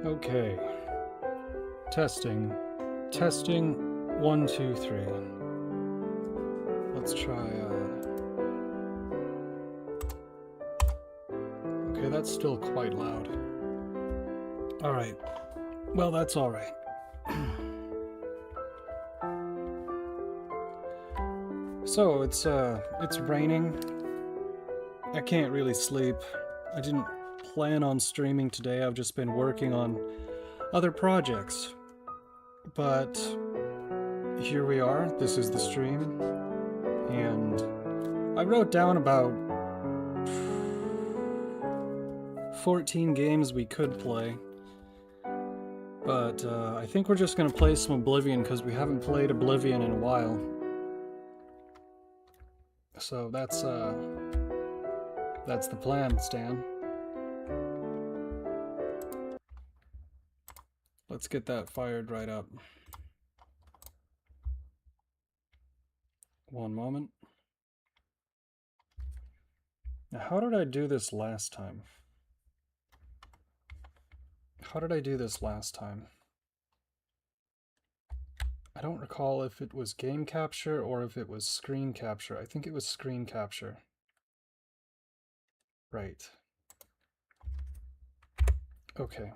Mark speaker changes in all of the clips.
Speaker 1: Okay. Testing. Testing. 1, 2, 3. Let's try, Okay, that's still quite loud. Alright. Well, that's alright. So, it's raining. I can't really sleep. I didn't plan on streaming today. I've just been working on other projects. But here we are. This is the stream. And I wrote down about 14 games we could play. But I think we're just gonna play some Oblivion because we haven't played Oblivion in a while. So that's the plan, Stan. Let's get that fired right up. One moment. Now, how did I do this last time? How did I do this last time? I don't recall if it was game capture or if it was screen capture. I think it was screen capture. Right. Okay.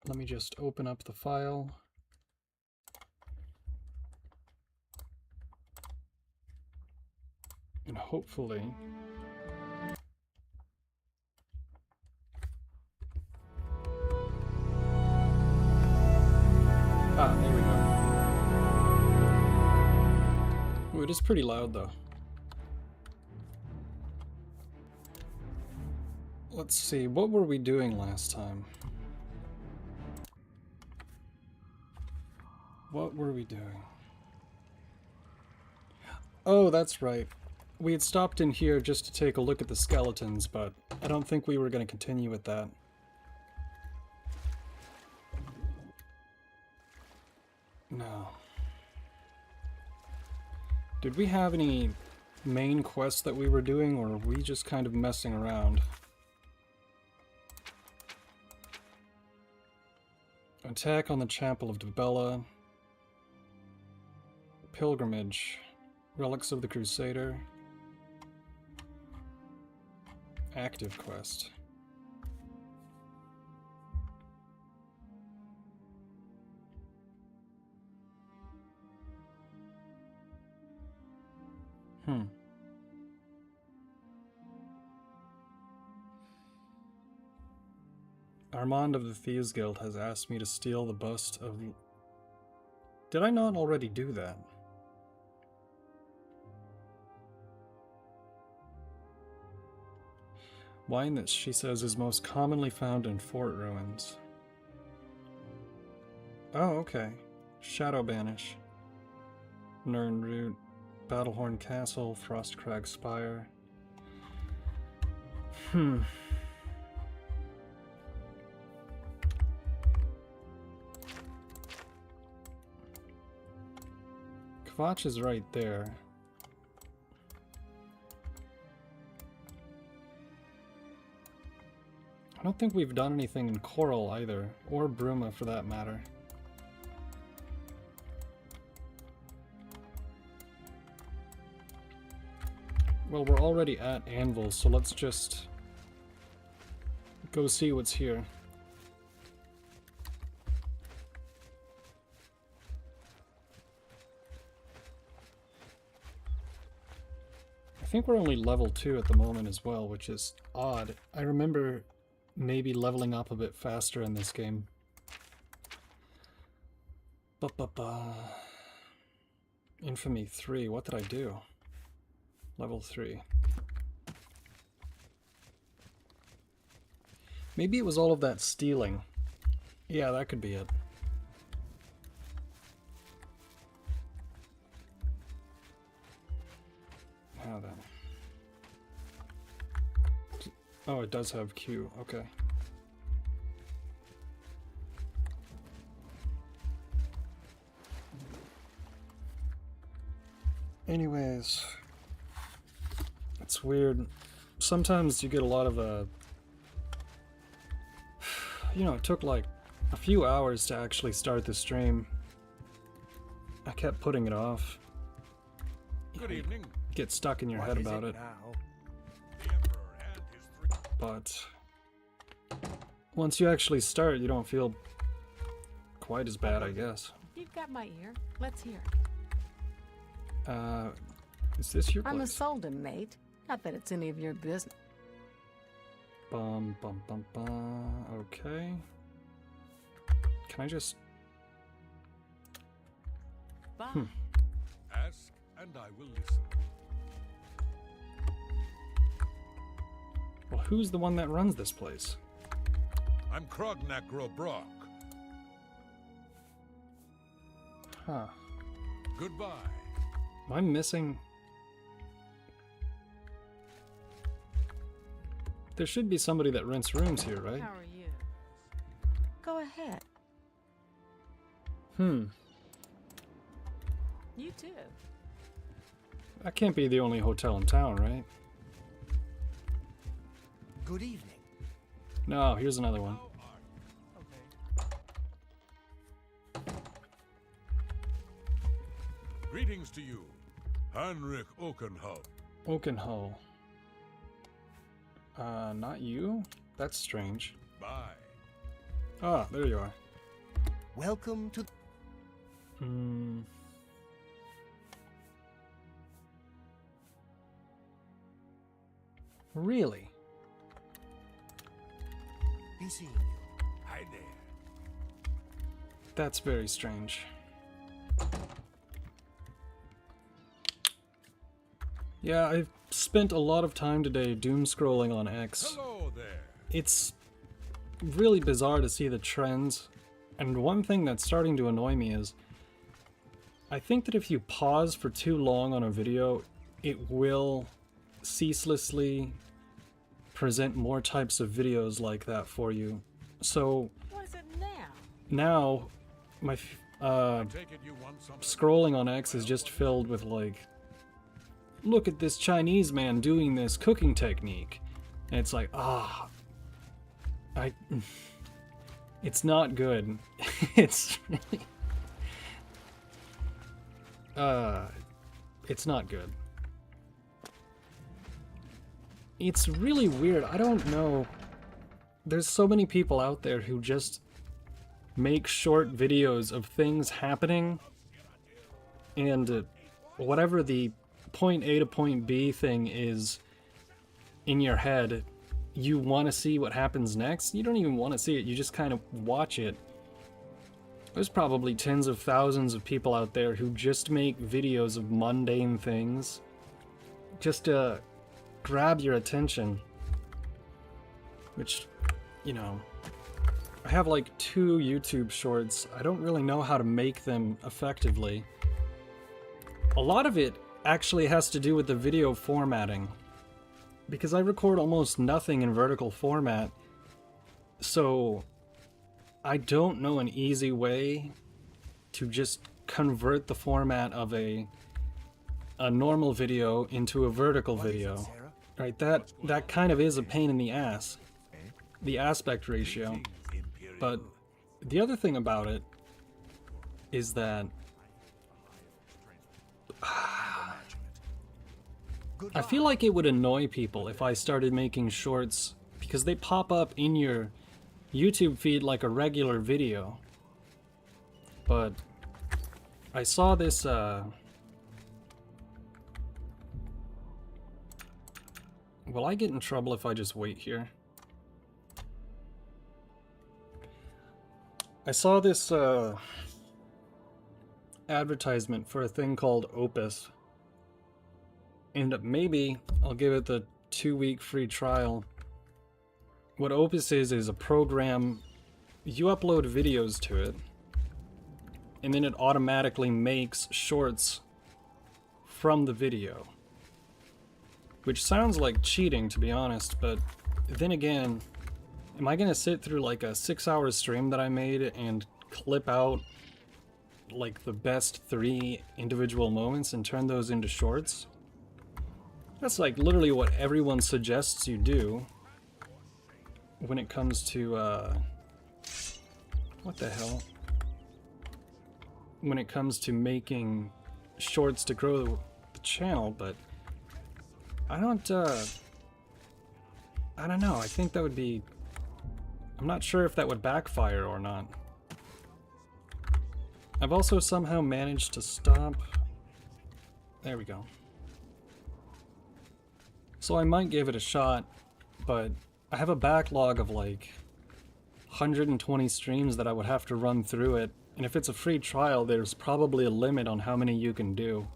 Speaker 1: Let me just open up the file. And hopefully... Ah, there we go. Ooh, it is pretty loud though. Let's see, what were we doing last time? What were we doing? Oh, that's right. We had stopped in here just to take a look at the skeletons, but I don't think we were going to continue with that. No. Did we have any main quests that we were doing, or were we just kind of messing around? Attack on the Chapel of Dibella. Pilgrimage. Relics of the Crusader. Active quest. Armand of the Thieves Guild has asked me to steal the bust of... Did I not already do that? Wine that she says is most commonly found in fort ruins. Oh, okay. Shadow Banish. Nirnroot, Battlehorn Castle, Frostcrag Spire. Kvatch is right there. I don't think we've done anything in Coral either, or Bruma for that matter. Well, we're already at Anvil, so let's just go see what's here. I think we're only level 2 at the moment as well, which is odd. I remember maybe leveling up a bit faster in this game. Infamy 3, what did I do? Level 3. Maybe it was all of that stealing. Yeah, that could be it. Now then. Oh, it does have Q, okay. Anyways, it's weird. Sometimes you get a lot of You know, it took like a few hours to actually start the stream. I kept putting it off.
Speaker 2: Good evening.
Speaker 1: Get stuck in your head about it. But once you actually start, you don't feel quite as bad, I guess.
Speaker 3: You've got my ear. Let's hear.
Speaker 1: Is this your place?
Speaker 3: I'm a Solden, mate. Not that it's any of your business.
Speaker 1: Bum, bum, bum, bum. Okay. Can I just...
Speaker 2: Ask and I will listen.
Speaker 1: Well, who's the one that runs this place?
Speaker 2: I'm Krognakro Brock.
Speaker 1: Huh.
Speaker 2: Goodbye.
Speaker 1: Am I missing... There should be somebody that rents rooms here, right?
Speaker 3: How are you? Go ahead. You too.
Speaker 1: That can't be the only hotel in town, right?
Speaker 4: Good evening.
Speaker 1: No, here's another one.
Speaker 2: Greetings to you, Heinrich Okenhau.
Speaker 1: Oakenhull. Not you? That's strange.
Speaker 2: Bye.
Speaker 1: Ah, there you are.
Speaker 4: Welcome to...
Speaker 1: Really?
Speaker 4: Be seeing you.
Speaker 2: Hi there.
Speaker 1: That's very strange. Yeah, I've spent a lot of time today doom scrolling on X.
Speaker 2: Hello there.
Speaker 1: It's really bizarre to see the trends, and one thing that's starting to annoy me is I think that if you pause for too long on a video, it will ceaselessly present more types of videos like that for you. So
Speaker 3: What is it now?
Speaker 1: now my
Speaker 2: Take it you want something.
Speaker 1: scrolling on X is just filled with like, look at this Chinese man doing this cooking technique, and it's like, it's not good. It's really, it's not good. It's really weird. I don't know. There's so many people out there who just make short videos of things happening, and whatever the point A to point B thing is in your head, you want to see what happens next. You don't even want to see it, you just kind of watch it. There's probably tens of thousands of people out there who just make videos of mundane things just to grab your attention. Which, you know, I have like 2 YouTube shorts. I don't really know how to make them effectively. A lot of it actually has to do with the video formatting, because I record almost nothing in vertical format, so I don't know an easy way to just convert the format of a normal video into a vertical video. Right, that kind of is a pain in the ass, the aspect ratio. But the other thing about it is that I feel like it would annoy people if I started making shorts, because they pop up in your YouTube feed like a regular video. But I saw this, will I get in trouble if I just wait here? I saw this advertisement for a thing called Opus. And maybe I'll give it the 2-week free trial. What Opus is a program, you upload videos to it, and then it automatically makes shorts from the video. Which sounds like cheating, to be honest, but then again, am I gonna sit through like a 6-hour stream that I made and clip out like the best 3 individual moments and turn those into shorts? That's like literally what everyone suggests you do when it comes to what the hell? When it comes to making shorts to grow the channel, but I don't know. I think that would be... I'm not sure if that would backfire or not. I've also somehow managed to stop... There we go. So I might give it a shot, but I have a backlog of like 120 streams that I would have to run through it, and if it's a free trial, there's probably a limit on how many you can do.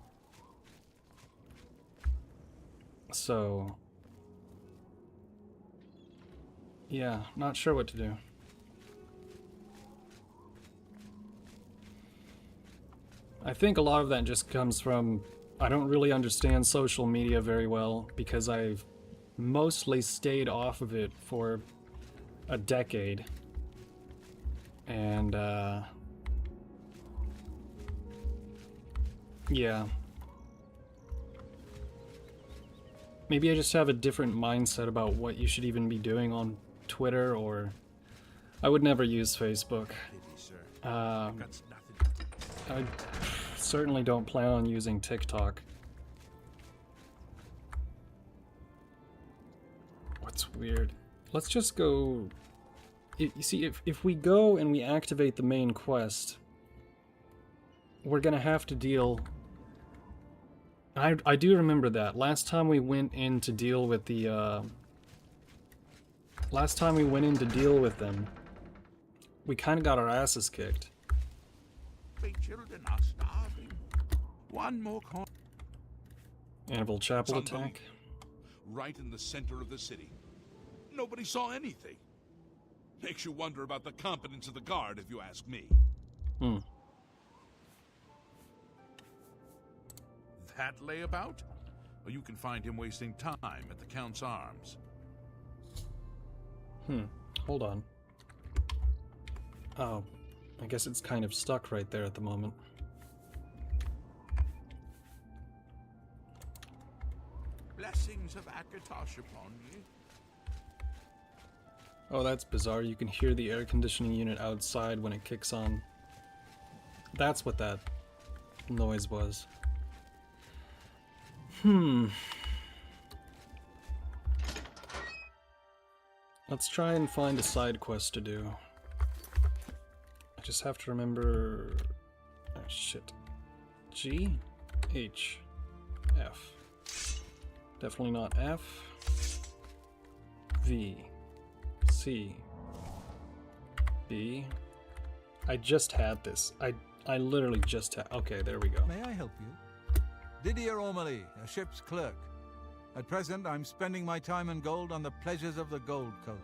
Speaker 1: So... yeah, not sure what to do. I think a lot of that just comes from I don't really understand social media very well because I've mostly stayed off of it for a decade. And yeah. Maybe I just have a different mindset about what you should even be doing on Twitter, or I would never use Facebook. I certainly don't plan on using TikTok. What's weird? Let's just go... You see, if we go and we activate the main quest, we're gonna have to deal... I do remember that. Last time we went in to deal with the, last time we went in to deal with them, we kind of got our asses kicked.
Speaker 2: The children are starving. One more
Speaker 1: Anvil Chapel
Speaker 2: It's
Speaker 1: attack.
Speaker 2: right in the center of the city. Nobody saw anything. Makes you wonder about the competence of the guard, if you ask me. That layabout? Well, you can find him wasting time at the Count's Arms.
Speaker 1: Hold on. Oh, I guess it's kind of stuck right there at the moment.
Speaker 2: Blessings of Akatosh upon you.
Speaker 1: Oh, that's bizarre. You can hear the air conditioning unit outside when it kicks on. That's what that noise was. Let's try and find a side quest to do. I just have to remember... oh, shit. G? H. F. Definitely not F. V. C. B. I just had this. I literally just had... okay, there we go.
Speaker 5: May I help you? Didier O'Malley, a ship's clerk. At present, I'm spending my time and gold on the pleasures of the Gold Coast.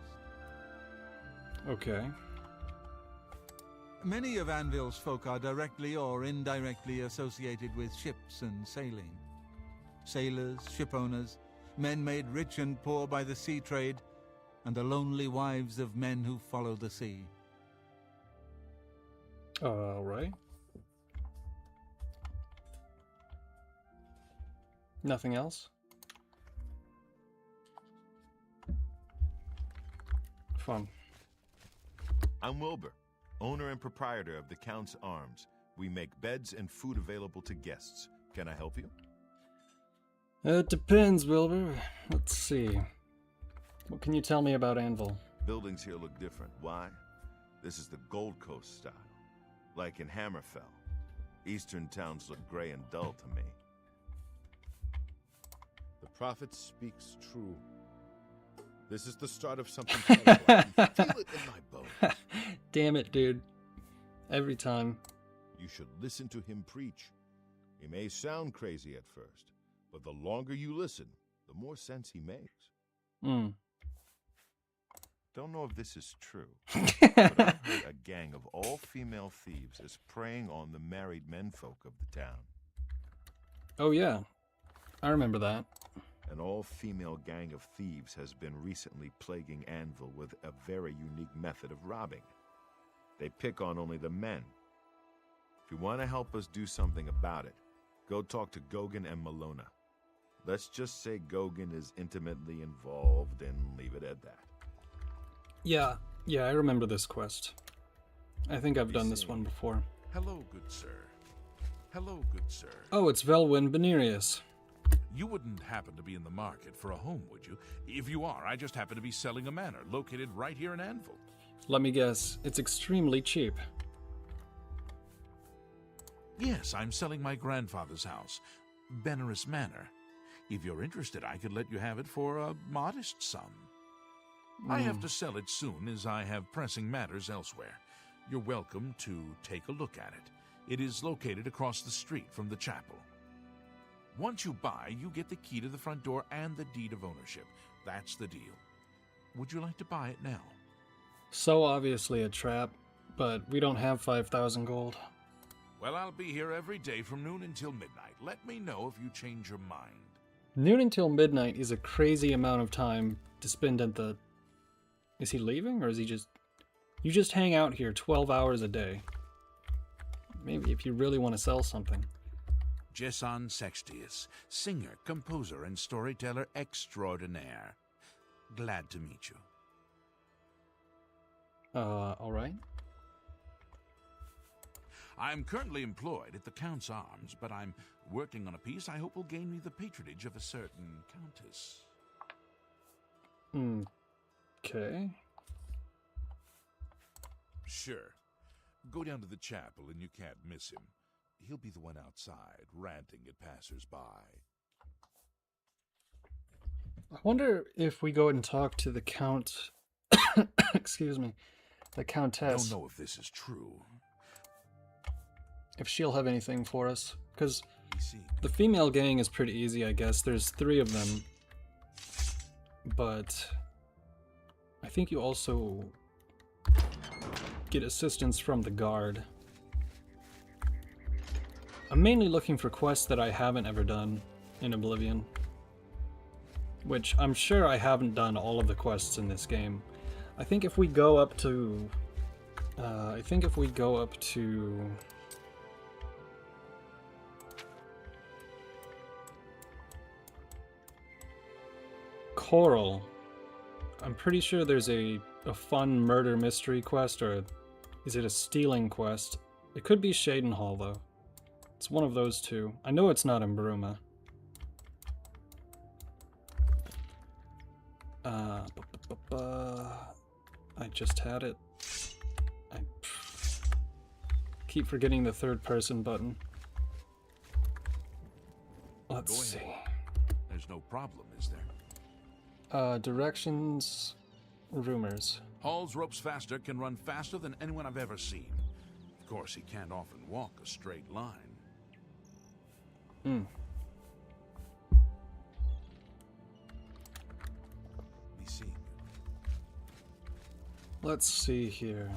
Speaker 1: Okay.
Speaker 5: Many of Anvil's folk are directly or indirectly associated with ships and sailing. Sailors, ship owners, men made rich and poor by the sea trade, and the lonely wives of men who follow the sea.
Speaker 1: Alright. Nothing else? Fun.
Speaker 6: I'm Wilbur, owner and proprietor of the Count's Arms. We make beds and food available to guests. Can I help you?
Speaker 1: It depends, Wilbur. Let's see. What can you tell me about Anvil?
Speaker 6: Buildings here look different. Why? This is the Gold Coast style. Like in Hammerfell. Eastern towns look gray and dull to me.
Speaker 7: The prophet speaks true. This is the start of something terrible. I can feel it in my bones.
Speaker 1: Damn it, dude. Every time.
Speaker 7: You should listen to him preach. He may sound crazy at first, but the longer you listen, the more sense he makes.
Speaker 6: Don't know if this is true, but I heard a gang of all-female thieves is preying on the married menfolk of the town.
Speaker 1: Oh yeah, I remember that.
Speaker 6: An all-female gang of thieves has been recently plaguing Anvil with a very unique method of robbing. They pick on only the men. If you want to help us do something about it, go talk to Gauguin and Malona. Let's just say Gauguin is intimately involved and leave it at that.
Speaker 1: Yeah, I remember this quest. I think I've done this one before.
Speaker 2: Hello, good sir. Hello, good sir.
Speaker 1: Oh, it's Velwyn Benirius.
Speaker 2: You wouldn't happen to be in the market for a home, would you? If you are, I just happen to be selling a manor located right here in Anvil.
Speaker 1: Let me guess, it's extremely cheap.
Speaker 2: Yes, I'm selling my grandfather's house, Benaris Manor. If you're interested, I could let you have it for a modest sum. I have to sell it soon, as I have pressing matters elsewhere. You're welcome to take a look at it. It is located across the street from the chapel. Once you buy, you get the key to the front door and the deed of ownership. That's the deal. Would you like to buy it now?
Speaker 1: So obviously a trap, but we don't have 5,000 gold.
Speaker 2: Well, I'll be here every day from noon until midnight. Let me know if you change your mind.
Speaker 1: Noon until midnight is a crazy amount of time to spend at the... Is he leaving, or is he just... You just hang out here 12 hours a day. Maybe if you really want to sell something.
Speaker 2: Jason Sextius, singer, composer, and storyteller extraordinaire. Glad to meet you.
Speaker 1: Alright.
Speaker 2: I'm currently employed at the Count's Arms, but I'm working on a piece I hope will gain me the patronage of a certain countess.
Speaker 1: Okay.
Speaker 2: Sure. Go down to the chapel and you can't miss him. He'll be the one outside, ranting at passers-by.
Speaker 1: I wonder if we go and talk to the Count... Excuse me. The Countess.
Speaker 2: Don't know if this is true.
Speaker 1: If she'll have anything for us. Because
Speaker 2: We see.
Speaker 1: the female gang is pretty easy, I guess. There's 3 of them. But... I think you also... get assistance from the guard. I'm mainly looking for quests that I haven't ever done in Oblivion. Which I'm sure I haven't done all of the quests in this game. I think if we go up to... Coral. I'm pretty sure there's a fun murder mystery quest, or is it a stealing quest? It could be Shadenhall, though. It's one of those two. I know it's not in Bruma. I just had it. I keep forgetting the third person button. Let's
Speaker 2: Go
Speaker 1: see.
Speaker 2: ahead. There's no problem, is there?
Speaker 1: Directions, rumors.
Speaker 2: Hall's ropes faster can run faster than anyone I've ever seen. Of course, he can't often walk a straight line. Be seeing you.
Speaker 1: Let's see here.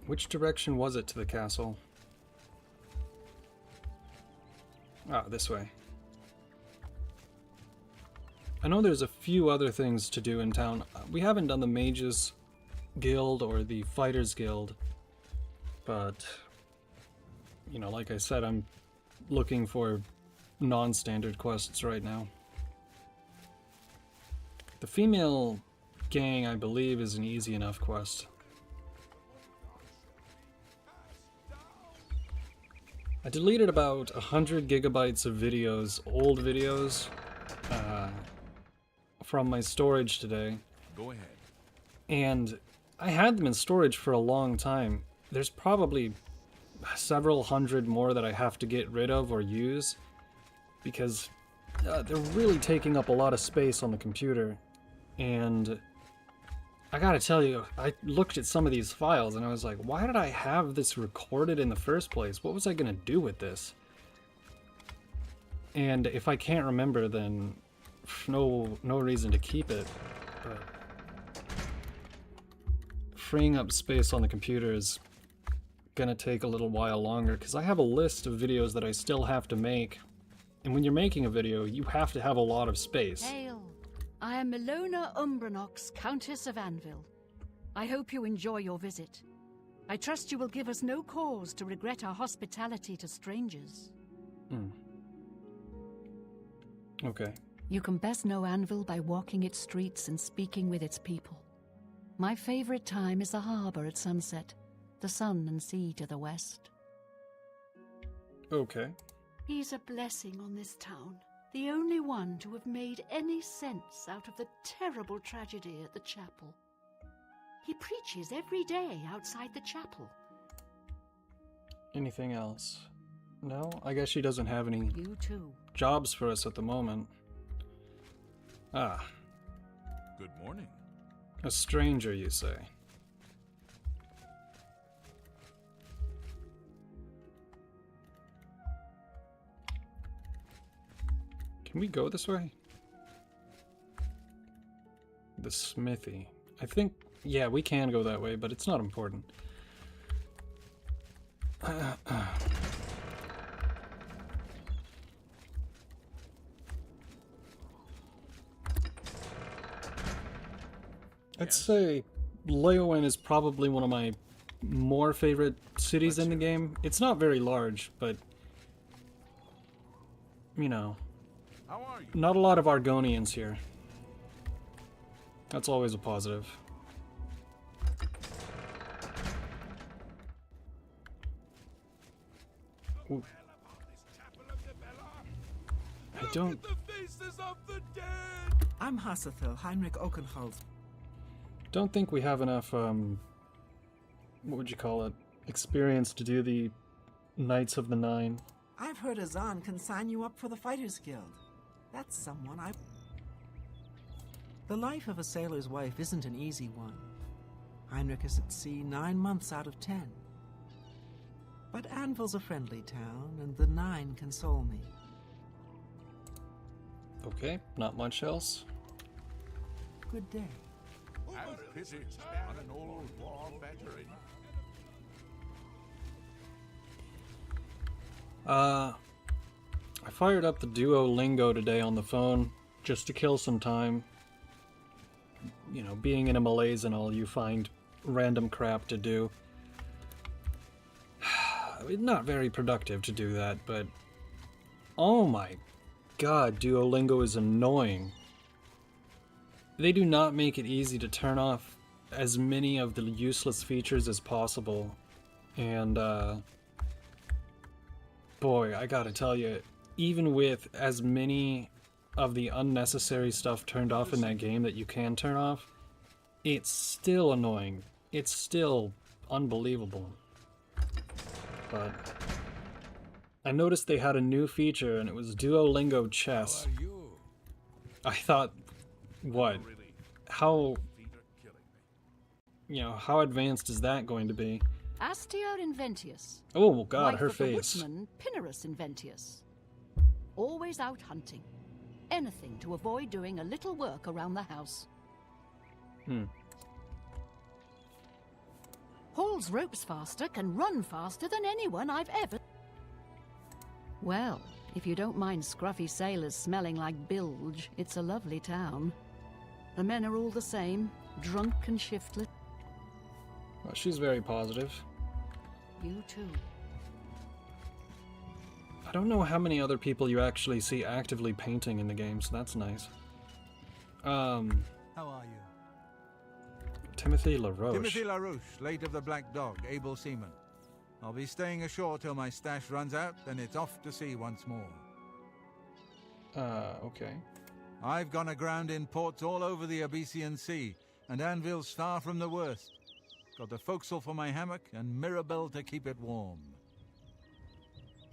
Speaker 1: Which direction was it to the castle? Ah, this way. I know there's a few other things to do in town. We haven't done the Mages Guild or the Fighters Guild, but, you know, like I said, I'm looking for non-standard quests right now. The female gang, I believe, is an easy enough quest. I deleted about 100 gigabytes of videos, old videos, from my storage today.
Speaker 2: Go ahead.
Speaker 1: And I had them in storage for a long time. There's probably several hundred more that I have to get rid of or use, because they're really taking up a lot of space on the computer. And I gotta tell you, I looked at some of these files and I was like, why did I have this recorded in the first place? What was I gonna do with this? And if I can't remember, then no reason to keep it. But freeing up space on the computer is gonna take a little while longer, because I have a list of videos that I still have to make. And when you're making a video, you have to have a lot of space.
Speaker 8: Hail! I am Milona Umbranox, Countess of Anvil. I hope you enjoy your visit. I trust you will give us no cause to regret our hospitality to strangers.
Speaker 1: Okay.
Speaker 8: You can best know Anvil by walking its streets and speaking with its people. My favorite time is the harbor at sunset, the sun and sea to the west.
Speaker 1: Okay.
Speaker 8: He's a blessing on this town, the only one to have made any sense out of the terrible tragedy at the chapel. He preaches every day outside the chapel.
Speaker 1: Anything else? No? I guess she doesn't have any
Speaker 8: You too.
Speaker 1: jobs for us at the moment. Ah,
Speaker 2: Good morning.
Speaker 1: a stranger, you say? Can we go this way? The smithy. I think, yeah, we can go that way, but it's not important. I'd say Leowen is probably one of my more favorite cities in the game. It's not very large, but, you know,
Speaker 2: How are you?
Speaker 1: not a lot of Argonians here. That's always a positive. Ooh. I don't...
Speaker 9: I'm Hassathil, Heinrich Okenholz.
Speaker 1: Don't think we have enough, what would you call it, experience to do the Knights of the Nine.
Speaker 9: I've heard Azan can sign you up for the Fighters Guild. That's someone I... The life of a sailor's wife isn't an easy one. Heinrich is at sea 9 months out of 10. But Anvil's a friendly town, and the Nine console me.
Speaker 1: Okay, not much else.
Speaker 9: Good day.
Speaker 2: Have pity on an old war veteran.
Speaker 1: I fired up the Duolingo today on the phone just to kill some time. You know, being in a malaise and all, you find random crap to do. Not very productive to do that, but oh my god, Duolingo is annoying. They do not make it easy to turn off as many of the useless features as possible. And, boy, I gotta tell you, even with as many of the unnecessary stuff turned off in that game that you can turn off, it's still annoying. It's still unbelievable. But I noticed they had a new feature, and it was Duolingo Chess.
Speaker 2: How are you?
Speaker 1: I thought, what?
Speaker 2: Really,
Speaker 1: How,
Speaker 2: feet are killing me.
Speaker 1: you know, how advanced is that going to be?
Speaker 8: Astia Inventius.
Speaker 1: Oh god,
Speaker 8: wife
Speaker 1: her
Speaker 8: of the
Speaker 1: face.
Speaker 8: woodsman Pinnerus Inventius. Always out hunting. Anything to avoid doing a little work around the house. Hauls ropes faster, can run faster than anyone I've ever... Well, if you don't mind scruffy sailors smelling like bilge, it's a lovely town. The men are all the same, drunk and shiftless.
Speaker 1: Well, she's very positive.
Speaker 8: You too.
Speaker 1: I don't know how many other people you actually see actively painting in the game, so that's nice.
Speaker 5: How are you?
Speaker 1: Timothy LaRoche.
Speaker 5: Timothy LaRoche, late of the Black Dog, able seaman. I'll be staying ashore till my stash runs out, then it's off to sea once more.
Speaker 1: Okay.
Speaker 5: I've gone aground in ports all over the Abyssinian Sea, and Anvil's far from the worst. Got the forecastle for my hammock, and Mirabelle to keep it warm.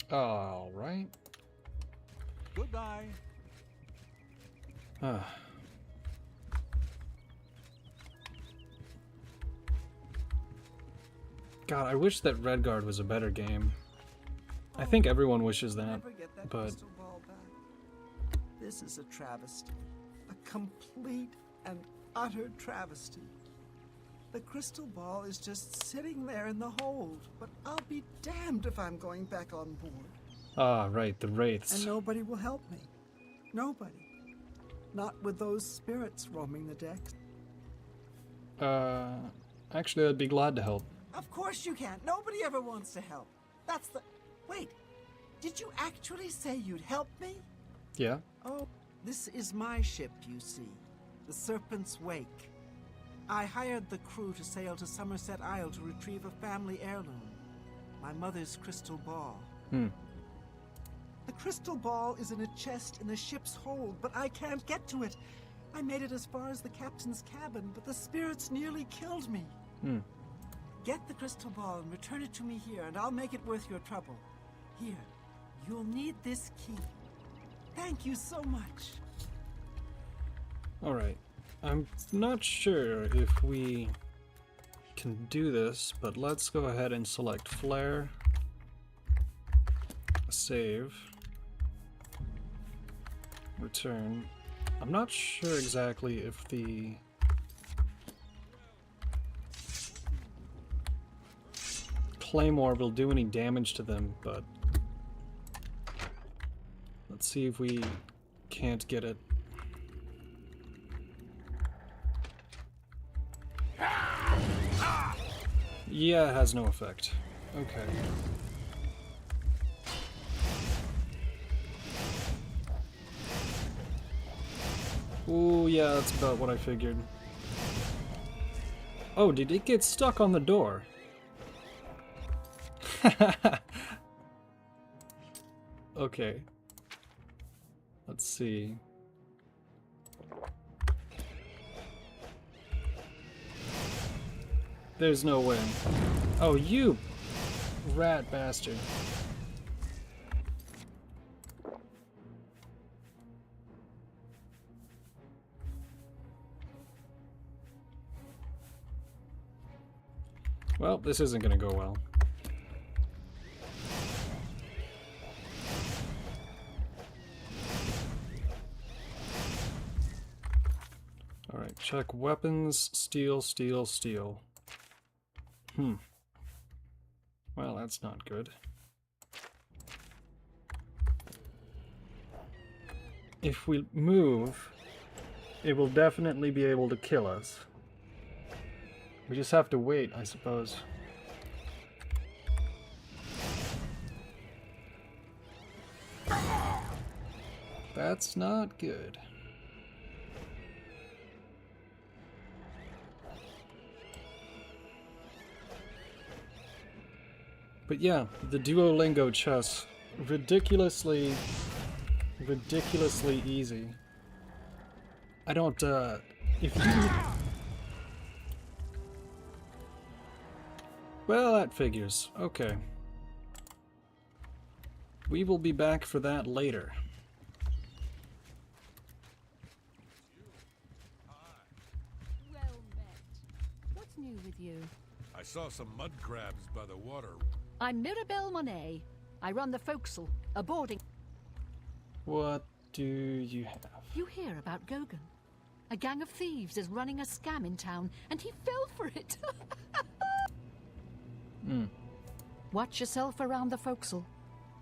Speaker 1: Alright.
Speaker 5: Goodbye.
Speaker 1: God, I wish that Redguard was a better game. I think everyone wishes that,
Speaker 9: Never get that
Speaker 1: but
Speaker 9: crystal ball back. This is a travesty. A complete and utter travesty. The crystal ball is just sitting there in the hold, but I'll be damned if I'm going back on board.
Speaker 1: right, the Wraiths.
Speaker 9: And nobody will help me. Nobody. Not with those spirits roaming the decks.
Speaker 1: Actually, I'd be glad to help.
Speaker 9: Of course you can't. Nobody ever wants to help. That's the... Wait. Did you actually say you'd help me?
Speaker 1: Yeah?
Speaker 9: Oh, this is my ship, you see. The Serpent's Wake. I hired the crew to sail to Somerset Isle to retrieve a family heirloom. My mother's crystal ball. The crystal ball is in a chest in the ship's hold, but I can't get to it. I made it as far as the captain's cabin, but the spirits nearly killed me. Get the crystal ball and return it to me here, and I'll make it worth your trouble. Here, you'll need this key. Thank you so much.
Speaker 1: Alright. I'm not sure if we can do this, but let's go ahead and select Flare. Save. Return. I'm not sure exactly if the Claymore will do any damage to them, but let's see if we can't get it. Yeah, it has no effect. Okay. Ooh, yeah, that's about what I figured. Oh, did it get stuck on the door? Okay. Let's see. There's no way. Oh, you rat bastard. Well, this isn't gonna go well. Alright, check weapons, steel, steel, steel. Well, that's not good. If we move, it will definitely be able to kill us. We just have to wait, I suppose. That's not good. But yeah, the Duolingo chess, ridiculously easy. I don't, if you... Well, that figures. Okay. We will be back for that later.
Speaker 8: Well met. What's new with you?
Speaker 10: I saw some mud crabs by the water.
Speaker 8: I'm Mirabelle Monet. I run the forecastle, a boarding...
Speaker 1: What do you have?
Speaker 8: You hear about Gogan? A gang of thieves is running a scam in town, and he fell for it. Watch yourself around the forecastle.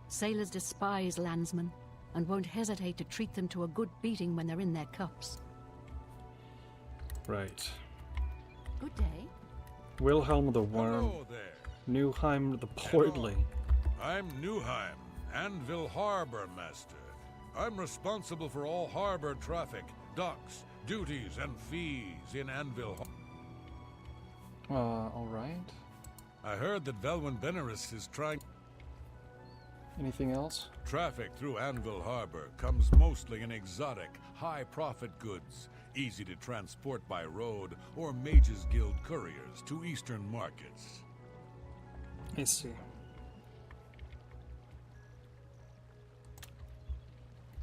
Speaker 8: Sailors despise landsmen, and won't hesitate to treat them to a good beating when they're in their cups.
Speaker 1: Right.
Speaker 8: Good day.
Speaker 1: Wilhelm the Worm.
Speaker 10: Hello there.
Speaker 1: Newheim the Portly.
Speaker 10: I'm Newheim, Anvil Harbor Master. I'm responsible for all harbor traffic, docks, duties, and fees in Anvil.
Speaker 1: Alright.
Speaker 10: I heard that Velwyn Benaris is trying...
Speaker 1: Anything else?
Speaker 10: Traffic through Anvil Harbor comes mostly in exotic, high-profit goods, easy to transport by road or Mages Guild couriers to eastern markets.
Speaker 1: I see.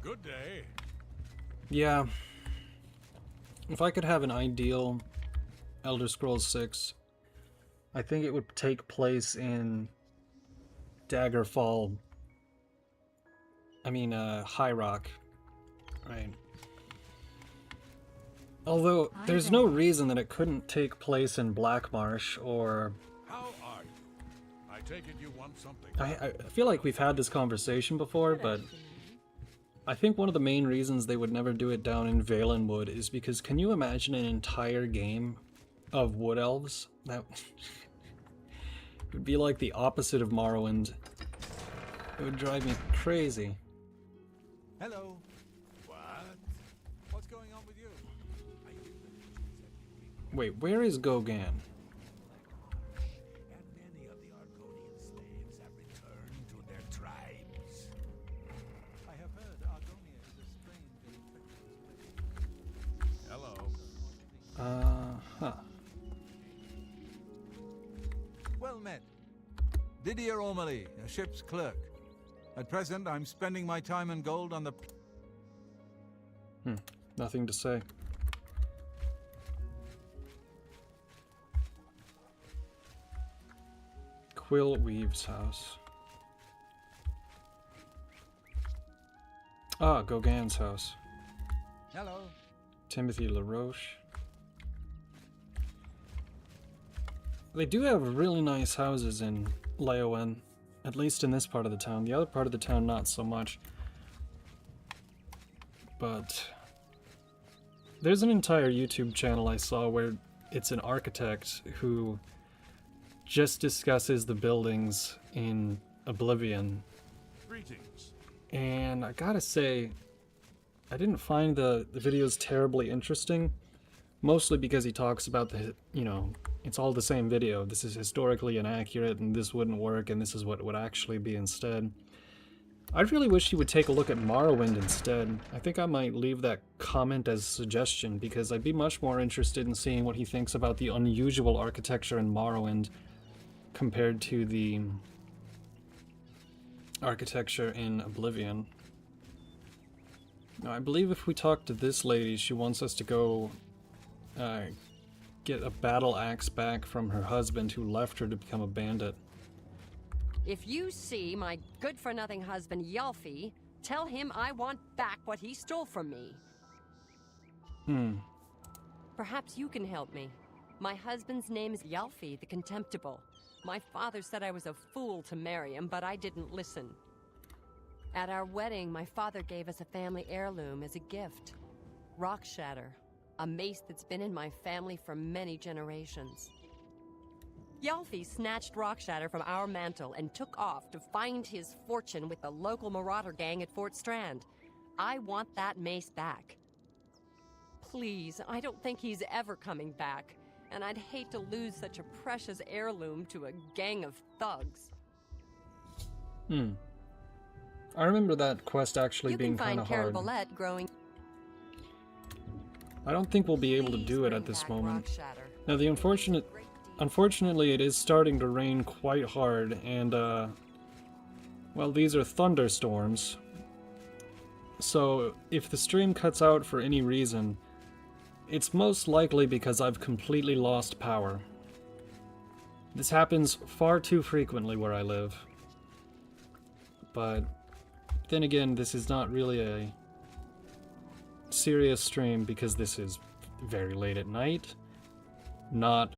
Speaker 10: Good day.
Speaker 1: Yeah. If I could have an ideal Elder Scrolls 6, I think it would take place in Daggerfall. I mean, High Rock. Right. Although, there's no reason that it couldn't take place in Blackmarsh or...
Speaker 10: How are you? I take it you want something.
Speaker 1: I feel like we've had this conversation before, but I think one of the main reasons they would never do it down in Valenwood is because can you imagine an entire game of Wood Elves? That would be like the opposite of Morrowind. It would drive me crazy.
Speaker 5: Hello.
Speaker 10: What?
Speaker 5: What's going on with you?
Speaker 1: Wait, where is Gauguin?
Speaker 10: And many of the Argonian slaves have returned to their tribes.
Speaker 5: I have heard Argonia is a strange and treacherous place.
Speaker 10: Hello.
Speaker 1: Huh.
Speaker 5: Well met. Didier Ormely, a ship's clerk. At present, I'm spending my time and gold on the...
Speaker 1: Nothing to say. Quill Weave's house. Ah, Gauguin's house.
Speaker 5: Hello.
Speaker 1: Timothy LaRoche. They do have really nice houses in Leowen, at least in this part of the town. The other part of the town, not so much. But there's an entire YouTube channel I saw where it's an architect who just discusses the buildings in Oblivion.
Speaker 2: Greetings.
Speaker 1: And I gotta say, I didn't find the videos terribly interesting, mostly because he talks about the, you know, it's all the same video. This is historically inaccurate, and this wouldn't work, and this is what it would actually be instead. I really wish he would take a look at Morrowind instead. I think I might leave that comment as a suggestion, because I'd be much more interested in seeing what he thinks about the unusual architecture in Morrowind compared to the architecture in Oblivion. Now, I believe if we talk to this lady, she wants us to go get a battle axe back from her husband who left her to become a bandit.
Speaker 11: If you see my good-for-nothing husband, Yalfi, tell him I want back what he stole from me. Perhaps you can help me. My husband's name is Yalfi the Contemptible. My father said I was a fool to marry him, but I didn't listen. At our wedding, my father gave us a family heirloom as a gift. Rock Shatter, a mace that's been in my family for many generations. Yalfi snatched Rock Shatter from our mantle and took off to find his fortune with the local marauder gang at Fort Strand. I want that mace back. Please, I don't think he's ever coming back, and I'd hate to lose such a precious heirloom to a gang of thugs.
Speaker 1: I remember that quest actually being kind of hard.
Speaker 11: You can find Carambolette growing...
Speaker 1: I don't think we'll be able to do it at this moment. Now, unfortunately, it is starting to rain quite hard, and, well, these are thunderstorms. So, if the stream cuts out for any reason, it's most likely because I've completely lost power. This happens far too frequently where I live. But, then again, this is not really a serious stream because this is very late at night, not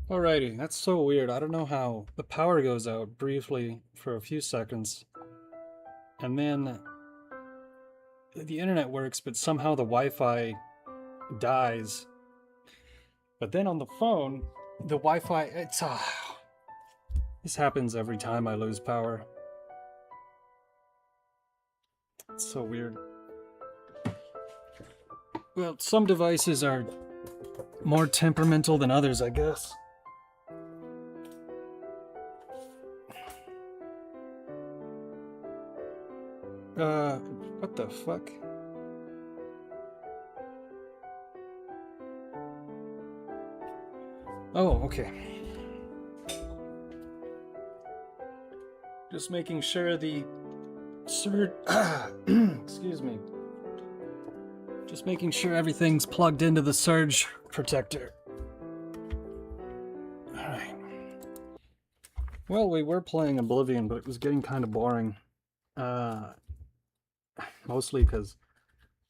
Speaker 1: Alrighty, that's so weird. I don't know how the power goes out briefly for a few seconds, and then the internet works, but somehow the Wi-Fi dies. But then on the phone, the Wi-Fi, it's this happens every time I lose power. It's so weird. Well, some devices are more temperamental than others, I guess. What the fuck? Oh, okay. Just making sure the surge... Excuse me. Just making sure everything's plugged into the surge protector. Alright. Well, we were playing Oblivion, but it was getting kind of boring. Mostly because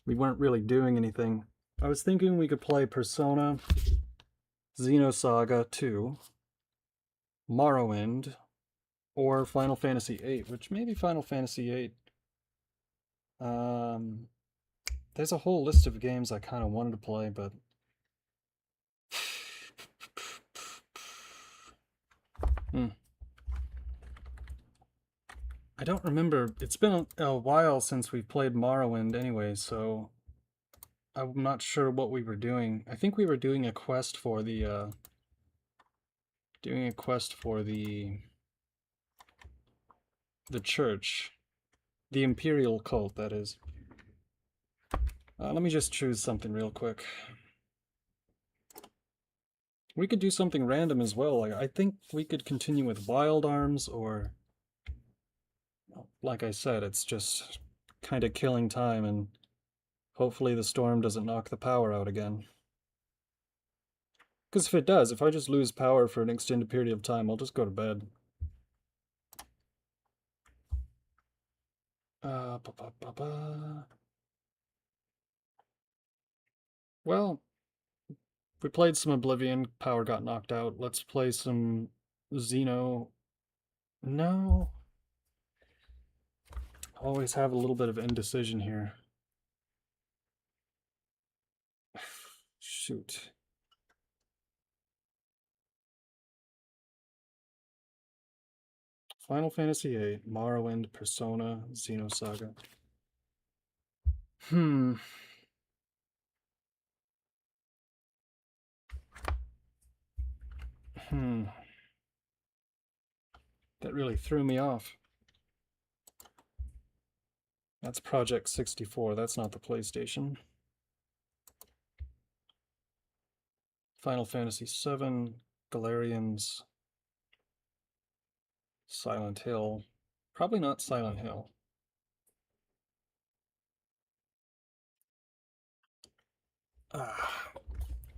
Speaker 1: we weren't really doing anything. I was thinking we could play Persona, Xenosaga 2, Morrowind, or Final Fantasy VIII, which maybe Final Fantasy VIII. There's a whole list of games I kind of wanted to play, but... I don't remember. It's been a while since we've played Morrowind anyway, so I'm not sure what we were doing. I think we were doing a quest for the the church, the Imperial cult, that is. Let me just choose something real quick. We could do something random as well. Like, I think we could continue with Wild Arms, or, like I said, it's just kind of killing time, and hopefully the storm doesn't knock the power out again. Because if it does, if I just lose power for an extended period of time, I'll just go to bed. Well, we played some Oblivion, power got knocked out. Let's play some Xeno... No. Always have a little bit of indecision here. Shoot. Final Fantasy VIII, Morrowind, Persona, Xenosaga. That really threw me off. That's Project 64, that's not the PlayStation. Final Fantasy VII, Galarians, Silent Hill. Probably not Silent Hill.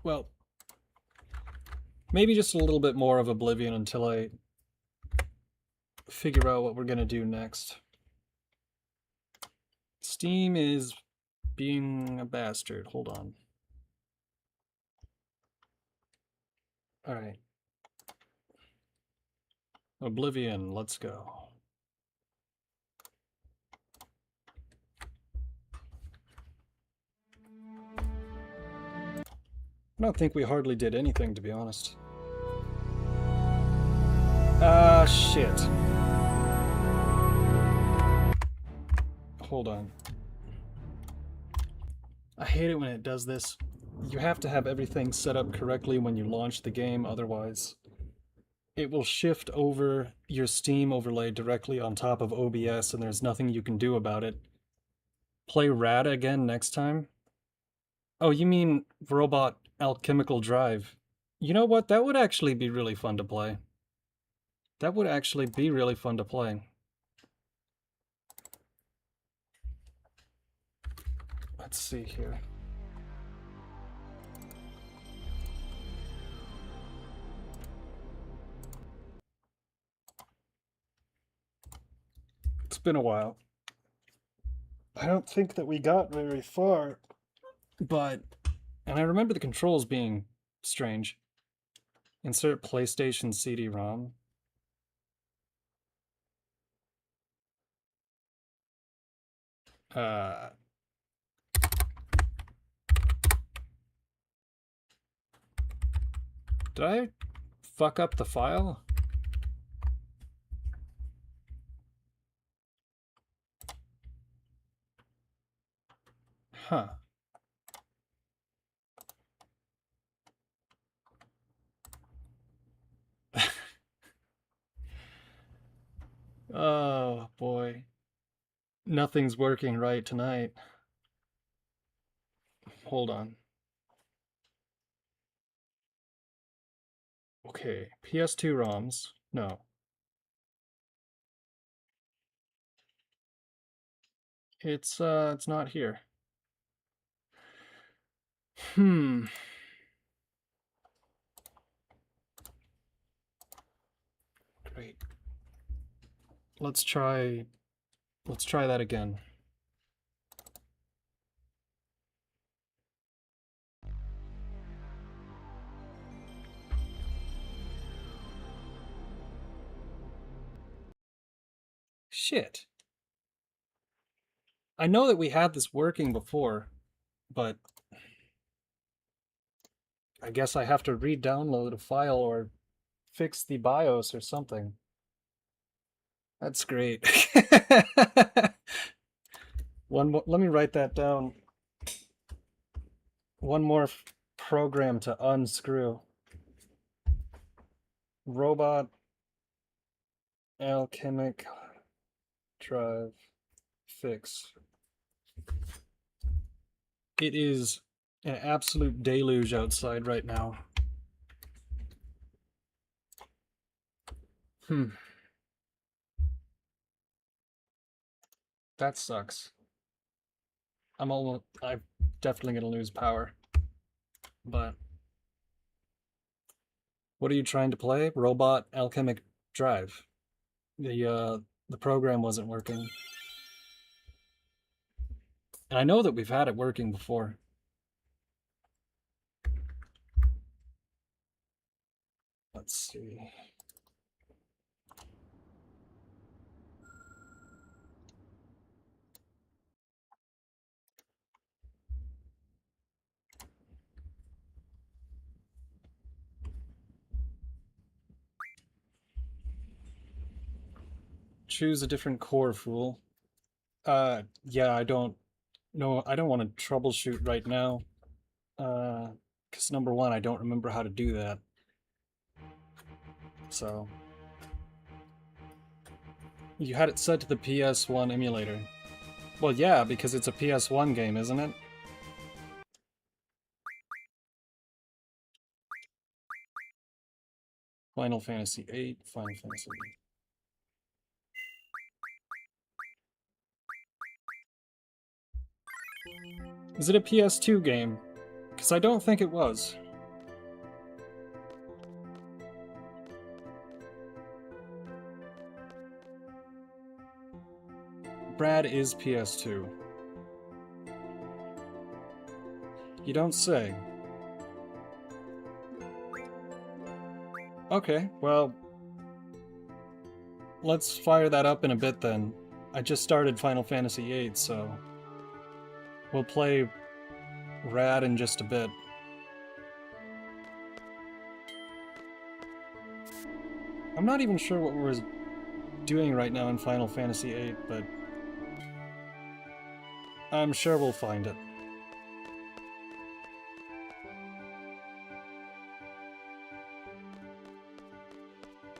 Speaker 1: Well, maybe just a little bit more of Oblivion until I figure out what we're gonna do next. Steam is being a bastard. Hold on. Alright. Oblivion, let's go. I don't think we hardly did anything, to be honest. Shit. Hold on. I hate it when it does this. You have to have everything set up correctly when you launch the game, otherwise it will shift over your Steam overlay directly on top of OBS and there's nothing you can do about it. Play RAD again next time? Oh, you mean Robot Alchemical Drive. You know what? That would actually be really fun to play. That would actually be really fun to play. Let's see here. It's been a while. I don't think that we got very far, but... And I remember the controls being strange. Insert PlayStation CD-ROM. Did I fuck up the file? Huh. Oh boy. Nothing's working right tonight. Hold on. Okay, PS2 ROMs. No. It's not here. Great. Let's try that again. Shit. I know that we had this working before, but I guess I have to re-download a file or fix the BIOS or something. That's great. One more, let me write that down. One more program to unscrew. Robot alchemic drive fix. It is an absolute deluge outside right now. That sucks. I'm definitely gonna lose power. But what are you trying to play? Robot alchemic drive. The program wasn't working. And I know that we've had it working before. Let's see. Choose a different core, fool. Yeah, I don't want to troubleshoot right now. Because number one, I don't remember how to do that. So you had it set to the PS1 emulator. Well, yeah, because it's a PS1 game, isn't it? Final Fantasy VIII, Final Fantasy VIII. Is it a PS2 game? Because I don't think it was. Brad is PS2. You don't say. Okay, well, let's fire that up in a bit then. I just started Final Fantasy VIII, so we'll play Rad in just a bit. I'm not even sure what we're doing right now in Final Fantasy VIII, but I'm sure we'll find it.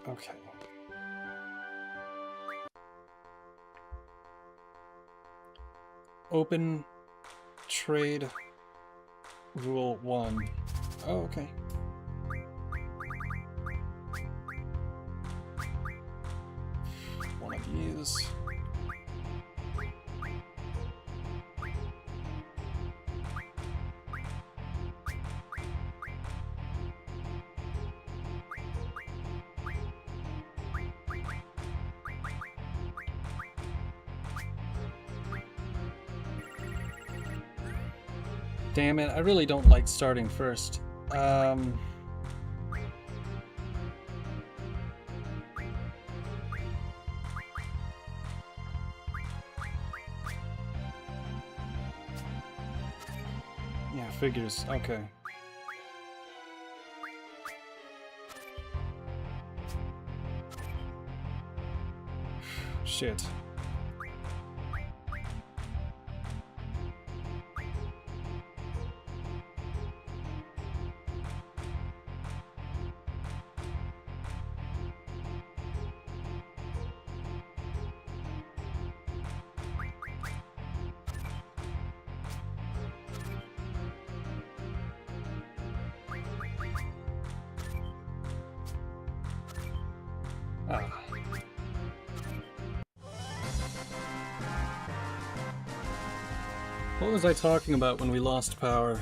Speaker 1: Okay. Open trade rule 1. Oh, okay. One of these. Damn it, I really don't like starting first. Figures, okay. Shit. Ah. What was I talking about when we lost power?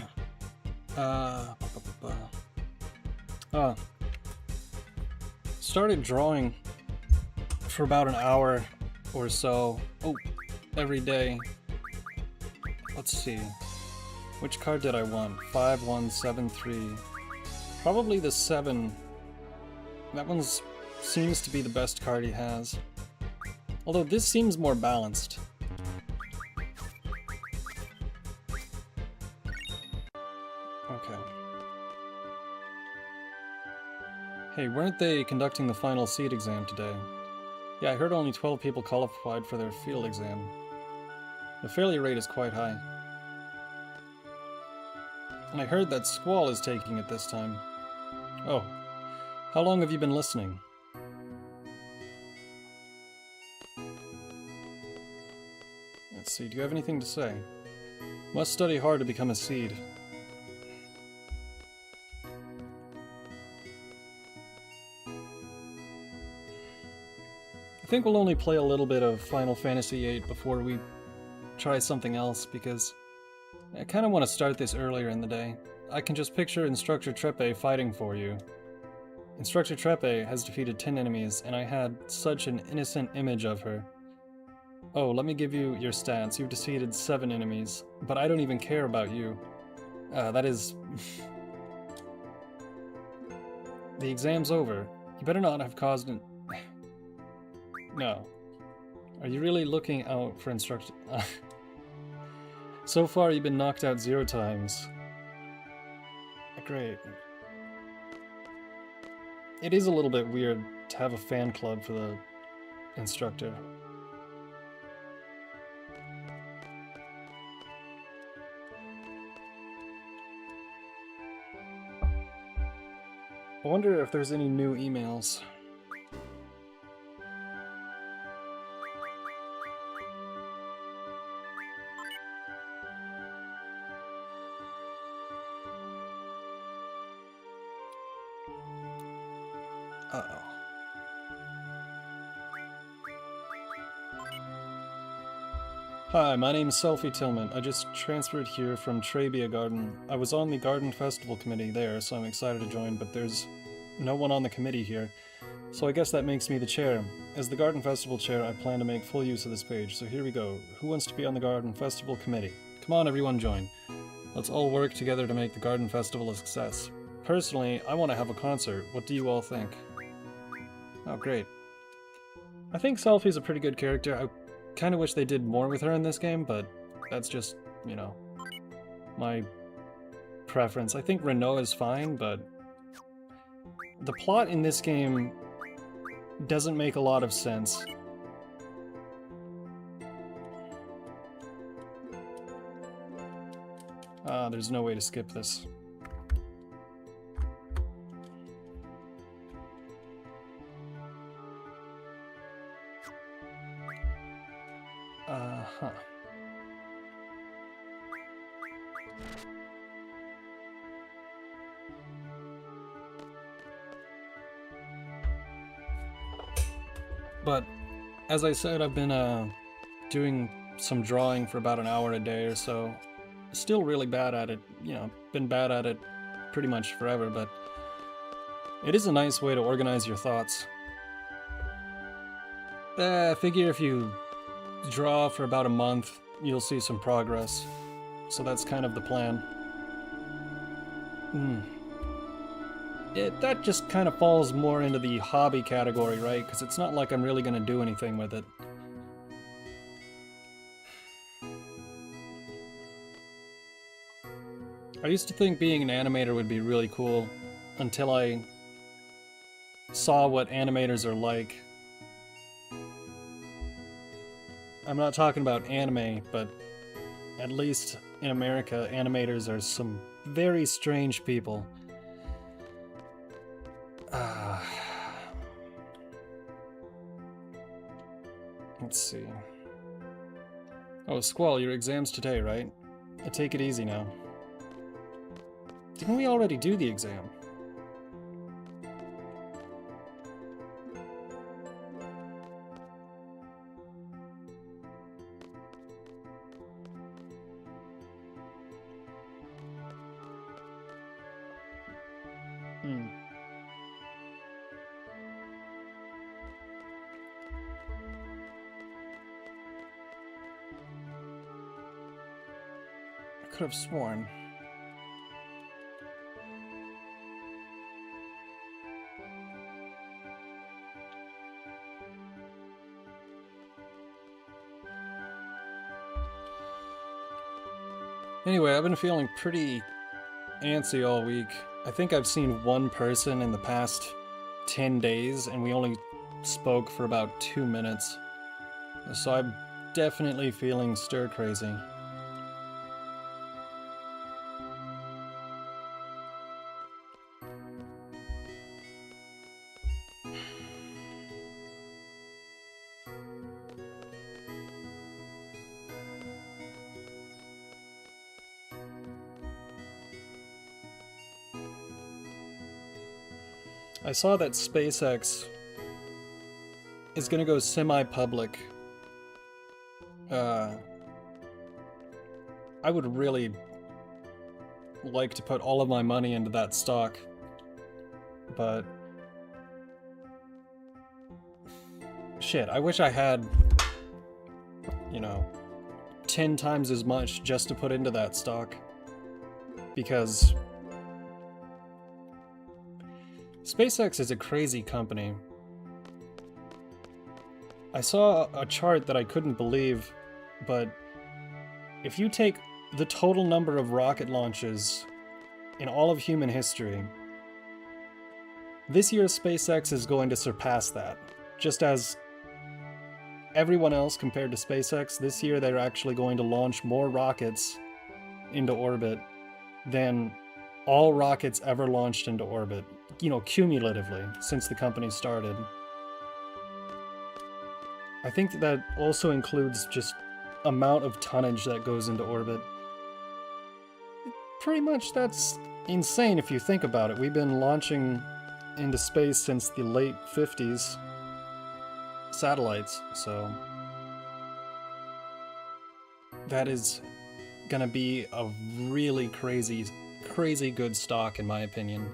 Speaker 1: Started drawing for about an hour or so. Oh, every day. Let's see. Which card did I want? 5173. Probably the 7. That one seems to be the best card he has. Although this seems more balanced. Okay. Hey, weren't they conducting the final seed exam today? Yeah, I heard only 12 people qualified for their field exam. The failure rate is quite high. And I heard that Squall is taking it this time. Oh. How long have you been listening? Let's see, do you have anything to say? Must study hard to become a seed. I think we'll only play a little bit of Final Fantasy VIII before we try something else, because I kind of want to start this earlier in the day. I can just picture Instructor Treppe fighting for you. Instructor Treppe has defeated 10 enemies, and I had such an innocent image of her. Oh, let me give you your stats. You've defeated 7 enemies, but I don't even care about you. That is... The exam's over. You better not have caused an... No. Are you really looking out for instruction? So far, you've been knocked out 0 times. Great. It is a little bit weird to have a fan club for the instructor. I wonder if there's any new emails. Uh-oh. Hi, my name's Selfie Tillman. I just transferred here from Trebia Garden. I was on the Garden Festival Committee there, so I'm excited to join, but there's no one on the committee here. So I guess that makes me the chair. As the Garden Festival chair, I plan to make full use of this page, so here we go. Who wants to be on the Garden Festival Committee? Come on, everyone, join. Let's all work together to make the Garden Festival a success. Personally, I want to have a concert. What do you all think? Oh, great. I think Selfie's a pretty good character. I kind of wish they did more with her in this game, but that's just, you know, my preference. I think Renault is fine, but the plot in this game doesn't make a lot of sense. There's no way to skip this. Huh. But, as I said, I've been doing some drawing for about an hour a day or so. Still really bad at it, you know, been bad at it pretty much forever, but it is a nice way to organize your thoughts. I figure if you draw for about a month, you'll see some progress. So that's kind of the plan. That just kind of falls more into the hobby category, right? Because it's not like I'm really going to do anything with it. I used to think being an animator would be really cool until I saw what animators are like. I'm not talking about anime, but at least in America, animators are some very strange people. Let's see. Oh, Squall, your exam's today, right? Take it easy now. Didn't we already do the exam? I could have sworn. Anyway, I've been feeling pretty antsy all week. I think I've seen one person in the past 10 days, and we only spoke for about 2 minutes. So I'm definitely feeling stir-crazy. I saw that SpaceX is gonna go semi-public. I would really like to put all of my money into that stock, but shit, I wish I had, 10 times as much just to put into that stock, because SpaceX is a crazy company. I saw a chart that I couldn't believe, but if you take the total number of rocket launches in all of human history, this year SpaceX is going to surpass that. Just as everyone else compared to SpaceX, this year they're actually going to launch more rockets into orbit than all rockets ever launched into orbit, cumulatively, since the company started. I think that also includes just amount of tonnage that goes into orbit. Pretty much that's insane if you think about it. We've been launching into space since the late 50s satellites, so that is gonna be a really crazy good stock in my opinion.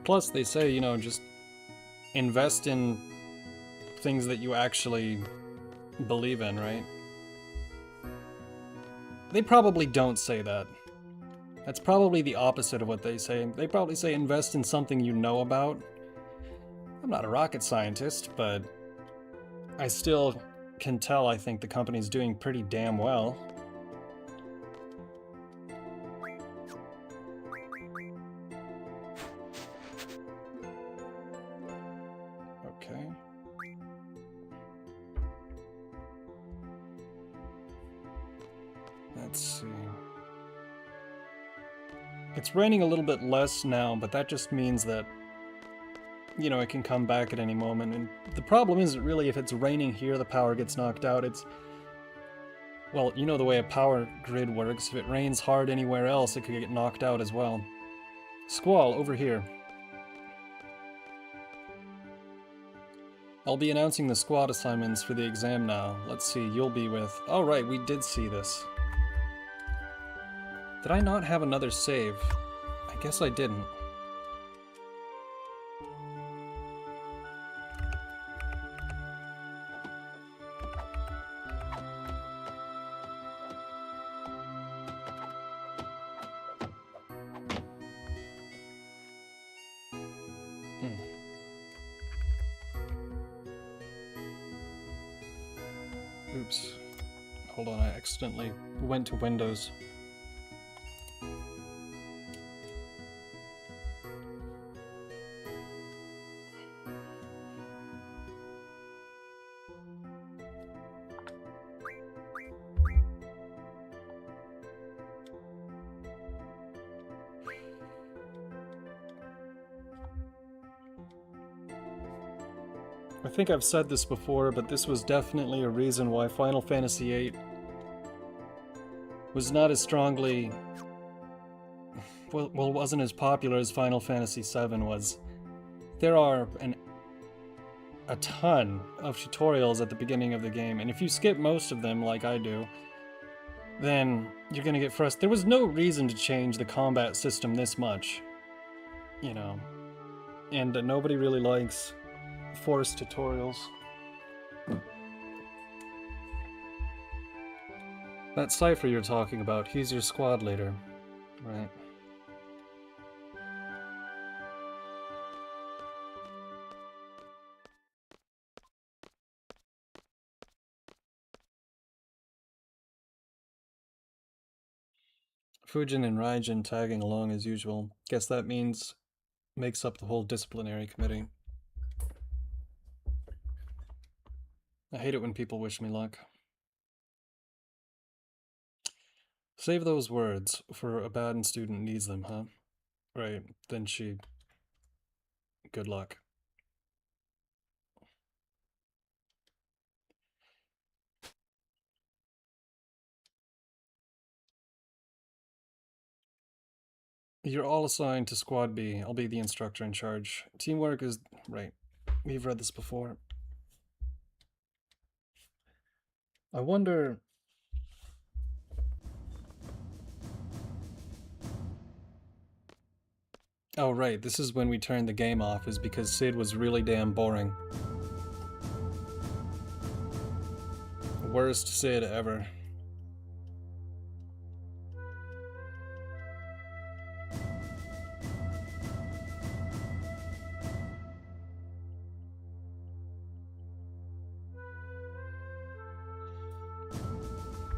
Speaker 1: Plus they say, just invest in things that you actually believe in, right? They probably don't say that. That's probably the opposite of what they say. They probably say invest in something you know about. I'm not a rocket scientist, but I still can tell I think the company's doing pretty damn well. Okay. Let's see. It's raining a little bit less now, but that just means that, it can come back at any moment. And the problem isn't really if it's raining here, the power gets knocked out. It's, well, you know the way a power grid works. If it rains hard anywhere else, it could get knocked out as well. Squall, over here. I'll be announcing the squad assignments for the exam now. Let's see, you'll be with... Oh right, we did see this. Did I not have another save? I guess I didn't. Oops. Hold on, I accidentally went to Windows. I think I've said this before, but this was definitely a reason why Final Fantasy VIII was not as strongly... well, wasn't as popular as Final Fantasy VII was. There are a ton of tutorials at the beginning of the game, and if you skip most of them, like I do, then you're gonna get frustrated. There was no reason to change the combat system this much, you know, and nobody really likes forced tutorials. That Cypher you're talking about, he's your squad leader, right? Fujin and Raijin tagging along as usual. Guess that makes up the whole disciplinary committee. I hate it when people wish me luck. Save those words, for a bad student needs them, huh? Right, then she... Good luck. You're all assigned to Squad B. I'll be the instructor in charge. Teamwork is... Right. We've read this before. I wonder... Oh, right. This is when we turned the game off, is because Sid was really damn boring. Worst Sid ever.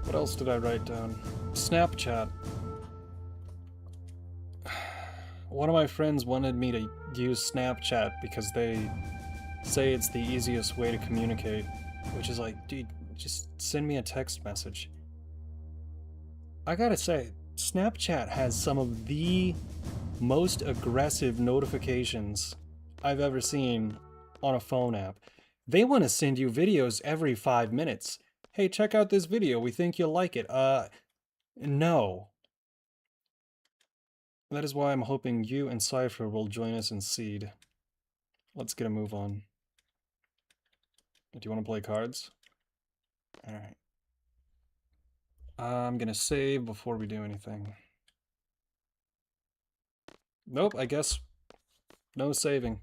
Speaker 1: What else did I write down? Snapchat. One of my friends wanted me to use Snapchat because they say it's the easiest way to communicate, which is like, dude, just send me a text message. I gotta say, Snapchat has some of the most aggressive notifications I've ever seen on a phone app. They want to send you videos every 5 minutes. Hey, check out this video. We think you'll like it. No. That is why I'm hoping you and Cypher will join us in Seed. Let's get a move on. Do you want to play cards? Alright. I'm gonna save before we do anything. Nope, I guess no saving.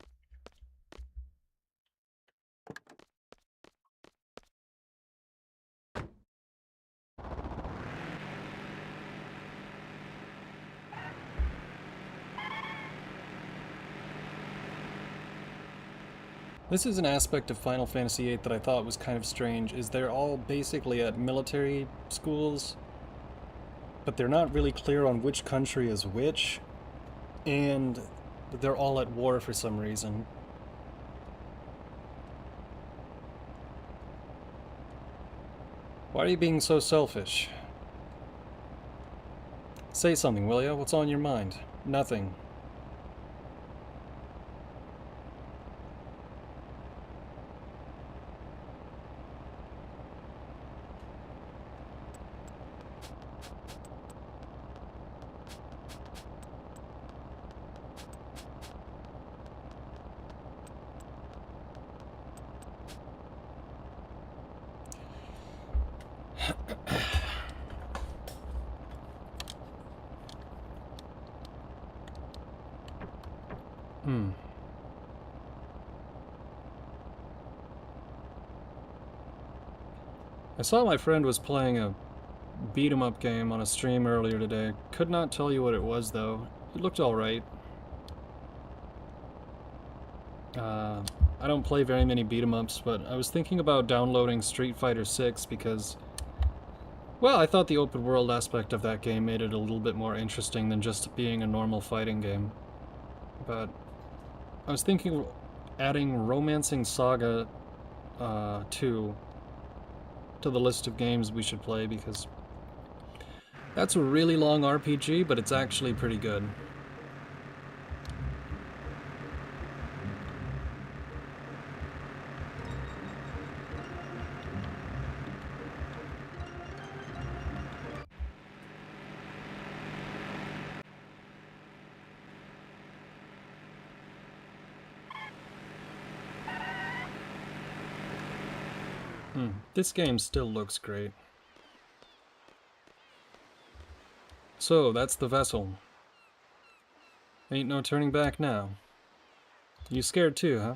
Speaker 1: This is an aspect of Final Fantasy VIII that I thought was kind of strange, is they're all basically at military schools, but they're not really clear on which country is which, and they're all at war for some reason. Why are you being so selfish? Say something, will ya? What's on your mind? Nothing. I saw my friend was playing a beat-em-up game on a stream earlier today. Could not tell you what it was, though. It looked alright. I don't play very many beat-em-ups, but I was thinking about downloading Street Fighter 6 because Well, I thought the open world aspect of that game made it a little bit more interesting than just being a normal fighting game. But I was thinking adding Romancing Saga 2 to the list of games we should play, because that's a really long RPG, but it's actually pretty good. This game still looks great. So, that's the vessel. Ain't no turning back now. You scared too, huh?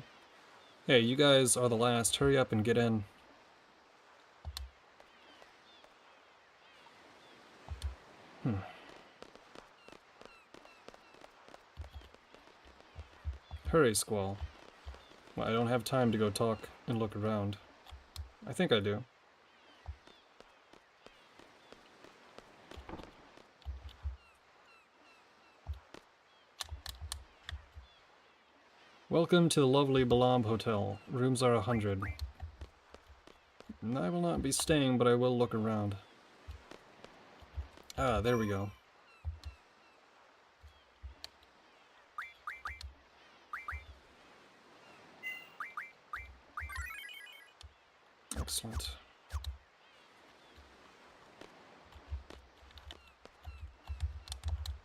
Speaker 1: Hey, you guys are the last. Hurry up and get in. Hurry, Squall. Well, I don't have time to go talk and look around. I think I do. Welcome to the lovely Balamb Hotel. Rooms are 100. I will not be staying, but I will look around. Ah, there we go. Excellent.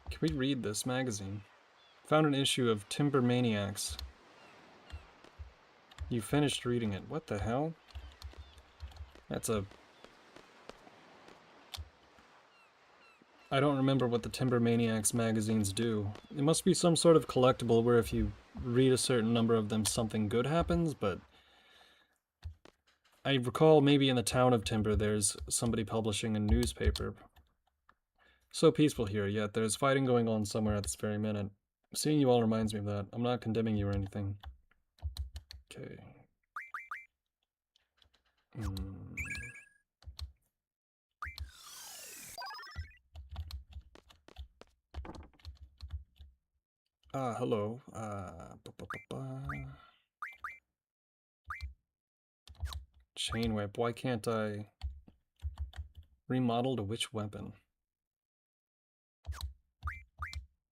Speaker 1: Can we read this magazine? Found an issue of Timber Maniacs. You finished reading it. What the hell? That's a... I don't remember what the Timber Maniacs magazines do. It must be some sort of collectible where if you read a certain number of them, something good happens, but... I recall maybe in the town of Timber there's somebody publishing a newspaper. So peaceful here, yet there's fighting going on somewhere at this very minute. Seeing you all reminds me of that. I'm not condemning you or anything. Okay. Hello. Chain whip. Why can't I remodel to which weapon?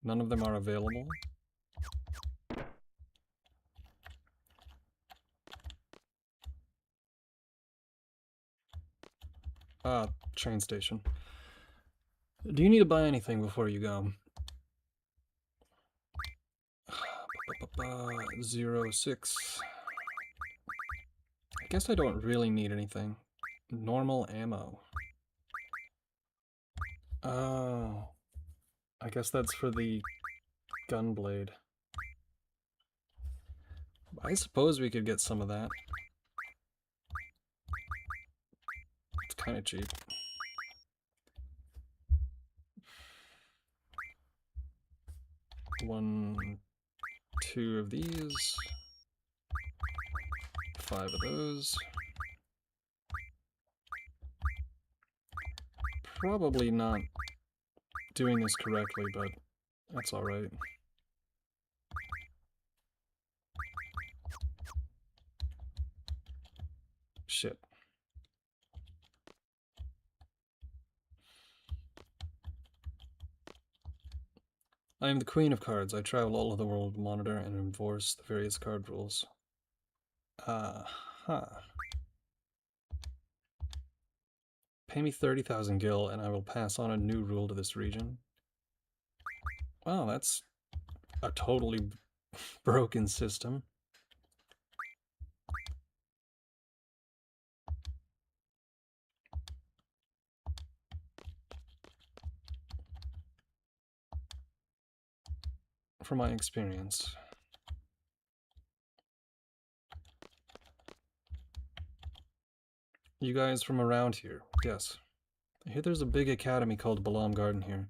Speaker 1: None of them are available. Train station. Do you need to buy anything before you go? 06. I guess I don't really need anything. Normal ammo. Oh. I guess that's for the gunblade. I suppose we could get some of that. It's kind of cheap. One, two of these. 5 of those. Probably not doing this correctly, but that's alright. Shit. I am the Queen of Cards. I travel all over the world to monitor and enforce the various card rules. Pay me 30,000 gil and I will pass on a new rule to this region. Wow, that's a totally broken system. From my experience. You guys from around here? Yes. I hear there's a big academy called Balamb Garden here.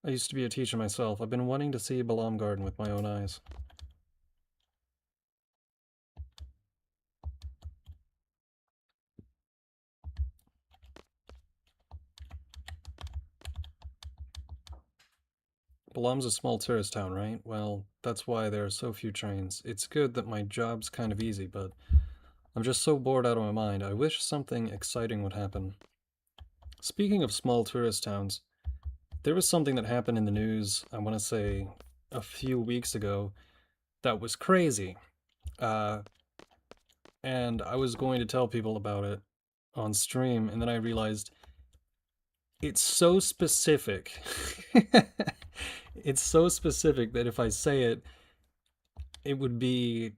Speaker 1: I used to be a teacher myself. I've been wanting to see Balamb Garden with my own eyes. Blum's a small tourist town, right? Well, that's why there are so few trains. It's good that my job's kind of easy, but I'm just so bored out of my mind. I wish something exciting would happen. Speaking of small tourist towns, there was something that happened in the news, I want to say a few weeks ago, that was crazy. And I was going to tell people about it on stream, and then I realized it's so specific. It's so specific that if I say it, it would be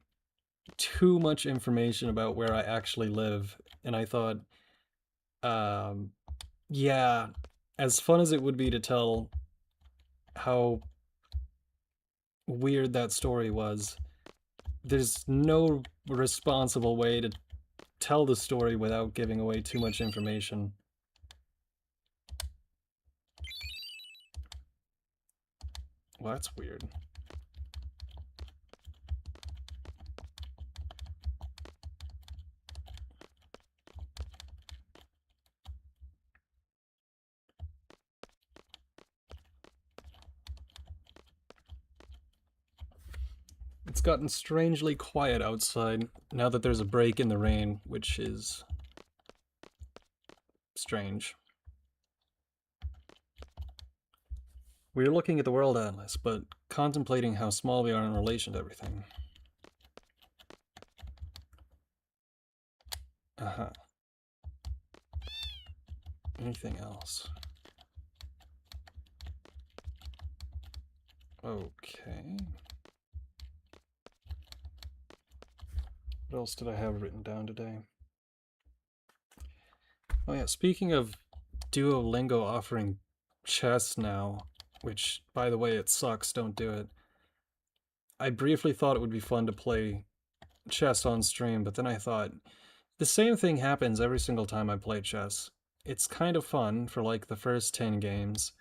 Speaker 1: too much information about where I actually live. And I thought, yeah, as fun as it would be to tell how weird that story was, there's no responsible way to tell the story without giving away too much information. Well, that's weird. It's gotten strangely quiet outside now that there's a break in the rain, which is strange. We're looking at the World Atlas, but contemplating how small we are in relation to everything. Uh-huh. Anything else? Okay. What else did I have written down today? Oh yeah, speaking of Duolingo offering chess now, which, by the way, it sucks, don't do it. I briefly thought it would be fun to play chess on stream, but then I thought, the same thing happens every single time I play chess. It's kind of fun for like the first 10 games,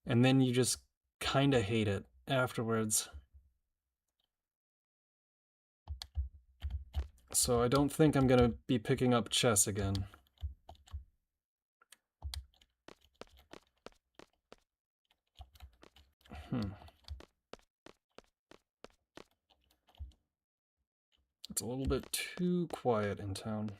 Speaker 1: and then you just kinda hate it afterwards. So I don't think I'm gonna be picking up chess again. It's a little bit too quiet in town.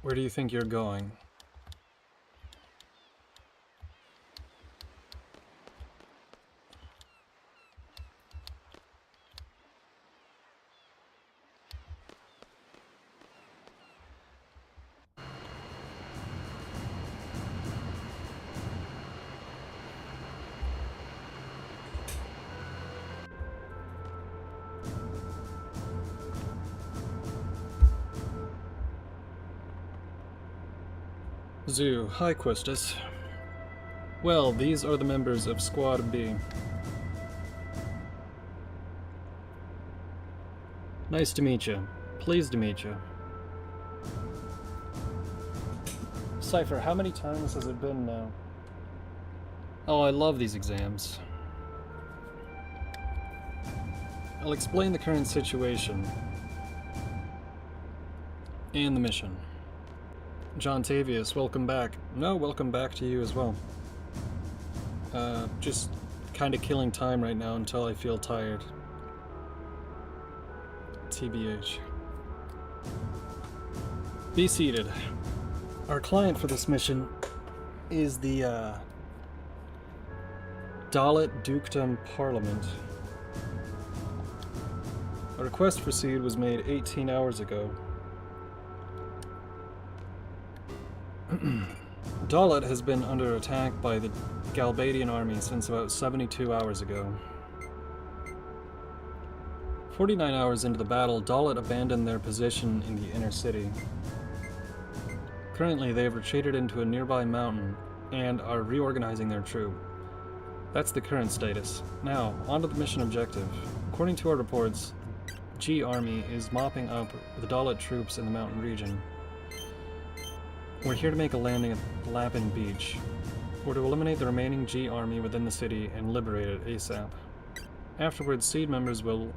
Speaker 1: Where do you think you're going? Zoo, hi Quistis. Well, these are the members of Squad B. Nice to meet you. Pleased to meet you. Cypher, how many times has it been now? Oh, I love these exams. I'll explain the current situation and the mission. John Tavius, welcome back. No, welcome back to you as well. Just kind of killing time right now until I feel tired. TBH. Be seated. Our client for this mission is the Dalit Dukedom Parliament. A request for seed was made 18 hours ago. Dalit has been under attack by the Galbadian army since about 72 hours ago. 49 hours into the battle, Dalit abandoned their position in the inner city. Currently, they have retreated into a nearby mountain and are reorganizing their troop. That's the current status. Now, on to the mission objective. According to our reports, G Army is mopping up the Dalit troops in the mountain region. We're here to make a landing at Labin Beach. We're to eliminate the remaining G army within the city and liberate it ASAP. Afterwards, Seed members will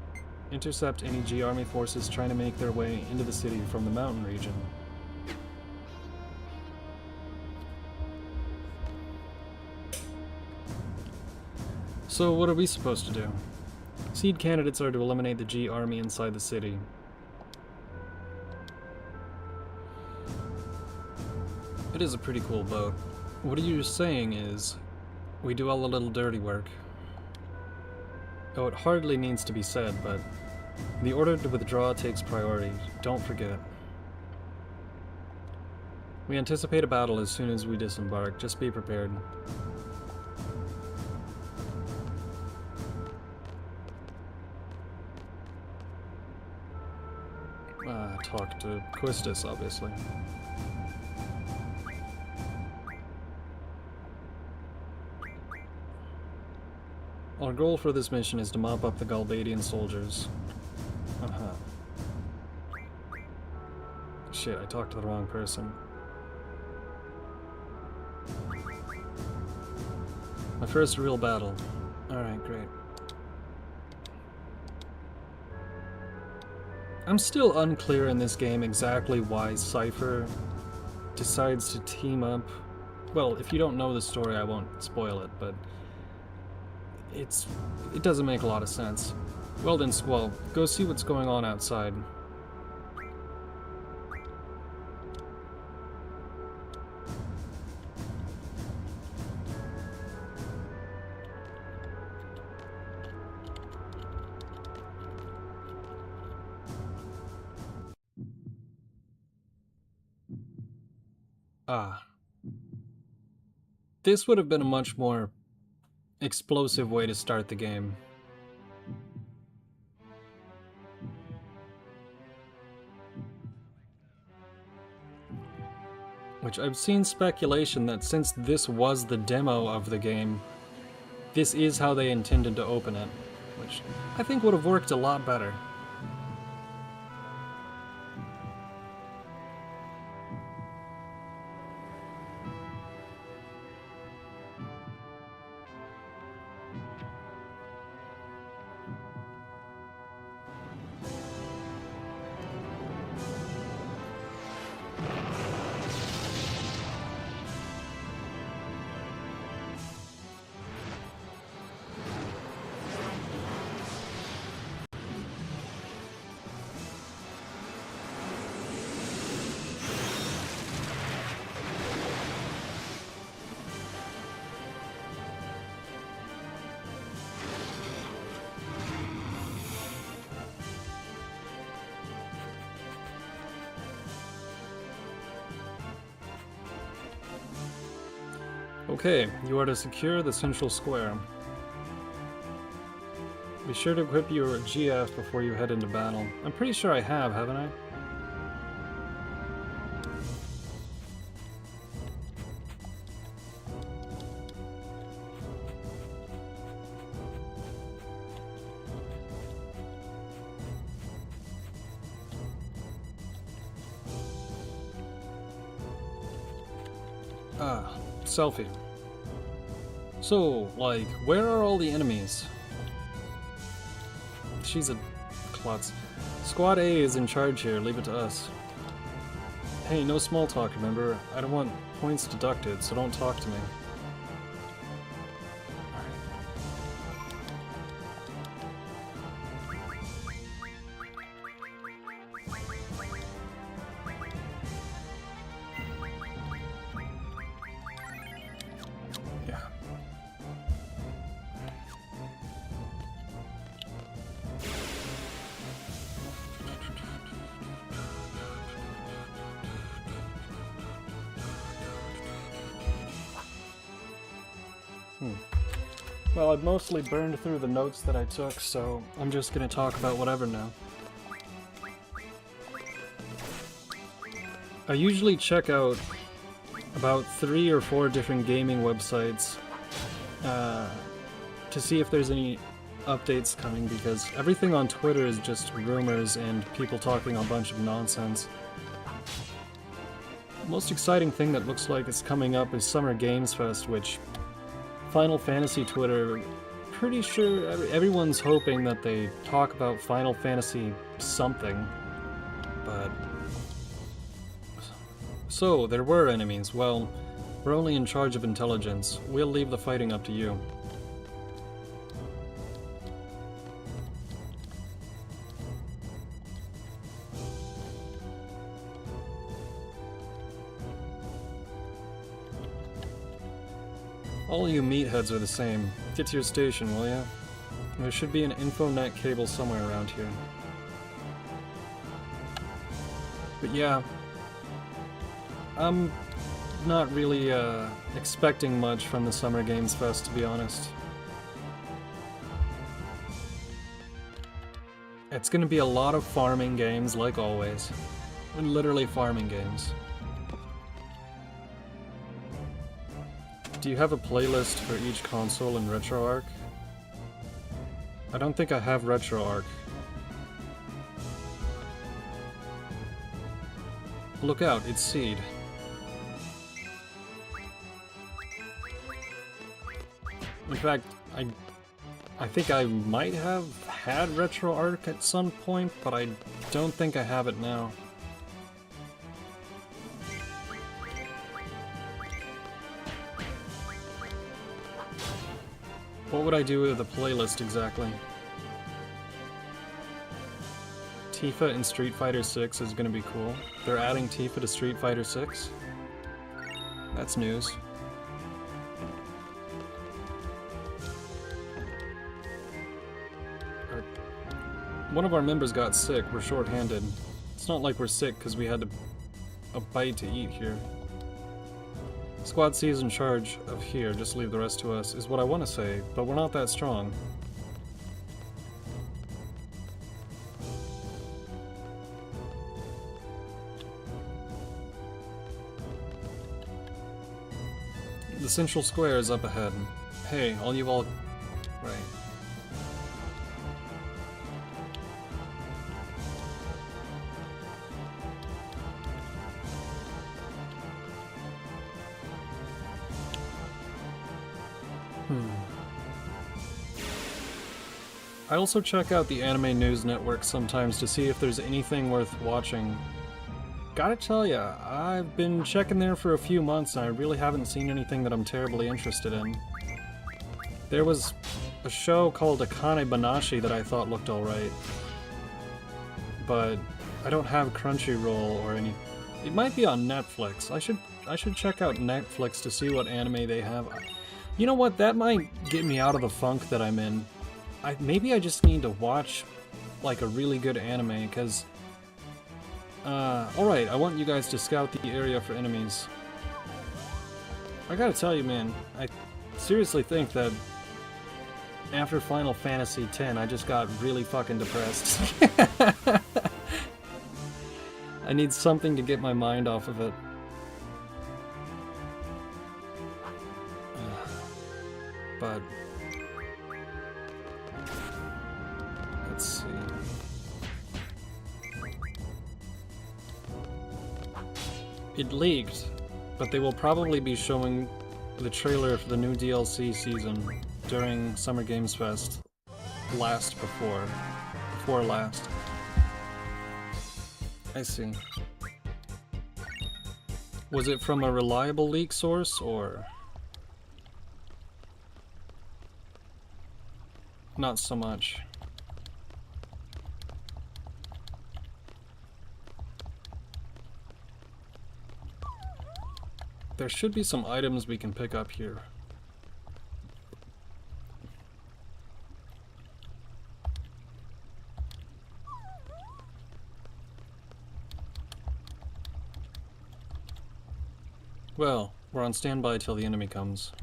Speaker 1: intercept any G army forces trying to make their way into the city from the mountain region. So what are we supposed to do? Seed candidates are to eliminate the G army inside the city. It is a pretty cool boat. What you're saying is, we do all the little dirty work. Oh, it hardly needs to be said, but the order to withdraw takes priority. Don't forget. We anticipate a battle as soon as we disembark. Just be prepared. Talk to Quistis, obviously. Our goal for this mission is to mop up the Galbadian soldiers. Shit, I talked to the wrong person. My first real battle. Alright, great. I'm still unclear in this game exactly why Cypher decides to team up. Well, if you don't know the story, I won't spoil it, but it doesn't make a lot of sense. Well then, Squall, go see what's going on outside. This would have been a much more explosive way to start the game. Which I've seen speculation that since this was the demo of the game, this is how they intended to open it, which I think would have worked a lot better. Okay, you are to secure the central square. Be sure to equip your GF before you head into battle. I'm pretty sure I have, haven't I? Selfie. So, like, where are all the enemies? She's a klutz. Squad A is in charge here, leave it to us. Hey, no small talk, remember? I don't want points deducted, so don't talk to me. Well, I've mostly burned through the notes that I took, so I'm just gonna talk about whatever now. I usually check out about 3 or 4 different gaming websites to see if there's any updates coming, because everything on Twitter is just rumors and people talking a bunch of nonsense. most exciting thing that looks like is coming up is Summer Games Fest, which Final Fantasy Twitter, pretty sure everyone's hoping that they talk about Final Fantasy something, but... So, there were enemies. Well, we're only in charge of intelligence. We'll leave the fighting up to you. All you meatheads are the same. Get to your station, will ya? There should be an infonet cable somewhere around here. But yeah, I'm not really expecting much from the Summer Games Fest, to be honest. It's gonna be a lot of farming games, like always. Literally farming games. Do you have a playlist for each console in RetroArch? I don't think I have RetroArch. Look out, it's Seed. In fact, I think I might have had RetroArch at some point, but I don't think I have it now. What would I do with a playlist exactly? Tifa in Street Fighter 6 is gonna be cool. They're adding Tifa to Street Fighter 6? That's news. One of our members got sick. We're short-handed. It's not like we're sick because we had a bite to eat here. Squad C is in charge of here, just leave the rest to us, is what I want to say, but we're not that strong. The central square is up ahead. Hey, all you all... Right. I also check out the Anime News Network sometimes to see if there's anything worth watching. Gotta tell ya, I've been checking there for a few months and I really haven't seen anything that I'm terribly interested in. There was a show called Akane Banashi that I thought looked alright. But I don't have Crunchyroll or any... It might be on Netflix. I should check out Netflix to see what anime they have. You know what, that might get me out of the funk that I'm in. Maybe I just need to watch, like, a really good anime, because... alright, I want you guys to scout the area for enemies. I gotta tell you, man, I seriously think that after Final Fantasy X, I just got really fucking depressed. I need something to get my mind off of it. But... let's see... It leaked, but they will probably be showing the trailer for the new DLC season during Summer Games Fest before last. I see. Was it from a reliable leak source, or... not so much? There should be some items we can pick up here. Well, we're on standby till the enemy comes.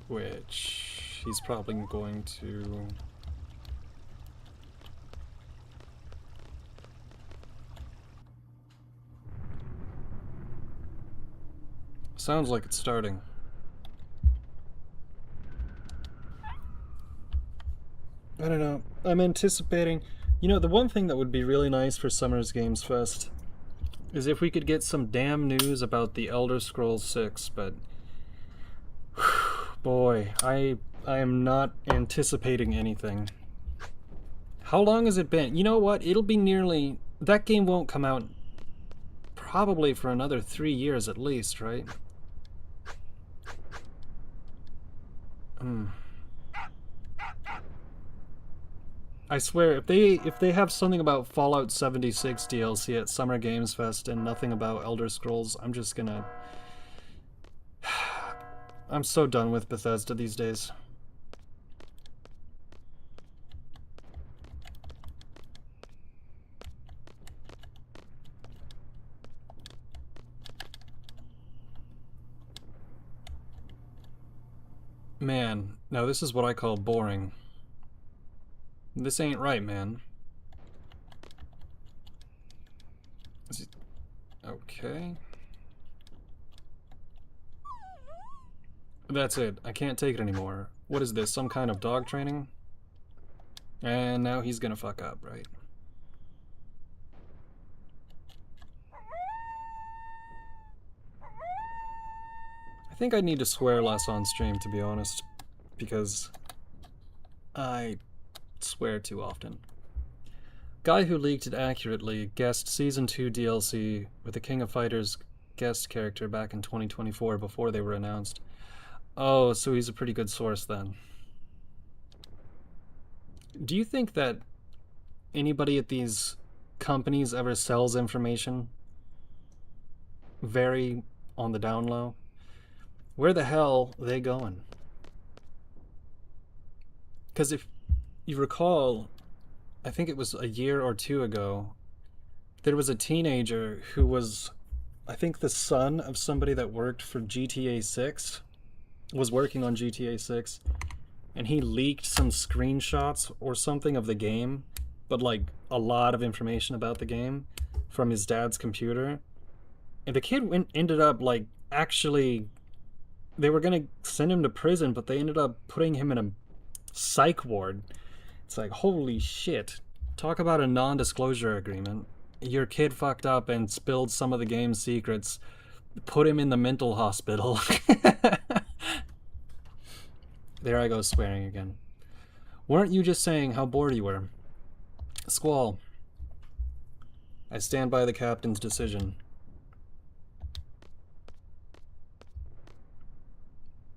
Speaker 1: Which he's probably going to... Sounds like it's starting. I don't know. I'm anticipating... You know, the one thing that would be really nice for Summer's Games Fest is if we could get some damn news about the Elder Scrolls 6, but... Boy, I am not anticipating anything. How long has it been? You know what? It'll be nearly... That game won't come out probably for another 3 years at least, right? I swear, if they have something about Fallout 76 DLC at Summer Games Fest and nothing about Elder Scrolls, I'm just gonna... I'm so done with Bethesda these days. Man, now this is what I call boring. This ain't right, man. Okay. That's it. I can't take it anymore. What is this? Some kind of dog training? And now he's gonna fuck up, right? I think I need to swear less on stream, to be honest, because I swear too often. Guy who leaked it accurately guessed Season 2 DLC with the King of Fighters guest character back in 2024 before they were announced. Oh, so he's a pretty good source then. Do you think that anybody at these companies ever sells information very on the down low? Where the hell are they going? Because if you recall, I think it was a year or two ago, there was a teenager who was, I think, the son of somebody that worked for GTA 6, was working on GTA 6, and he leaked some screenshots or something of the game, but like a lot of information about the game from his dad's computer. And the kid ended up like actually, they were gonna send him to prison, but they ended up putting him in a psych ward. It's like, holy shit. Talk about a non-disclosure agreement. Your kid fucked up and spilled some of the game's secrets. Put him in the mental hospital. There I go swearing again. Weren't you just saying how bored you were? Squall. I stand by the captain's decision.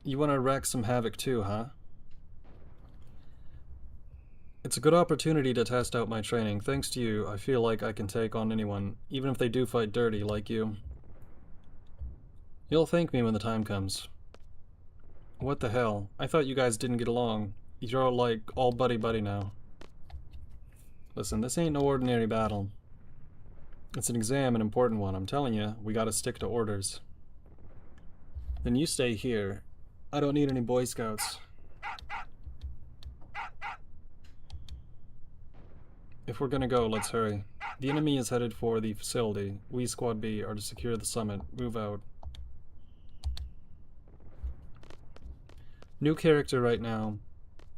Speaker 1: You want to wreak some havoc too, huh? It's a good opportunity to test out my training. Thanks to you, I feel like I can take on anyone, even if they do fight dirty like you. You'll thank me when the time comes. What the hell? I thought you guys didn't get along. You're all like, all buddy-buddy now. Listen, this ain't no ordinary battle. It's an exam, an important one. I'm telling you, we gotta stick to orders. Then you stay here. I don't need any Boy Scouts. If we're gonna go, let's hurry. The enemy is headed for the facility. We, Squad B, are to secure the summit. Move out. New character right now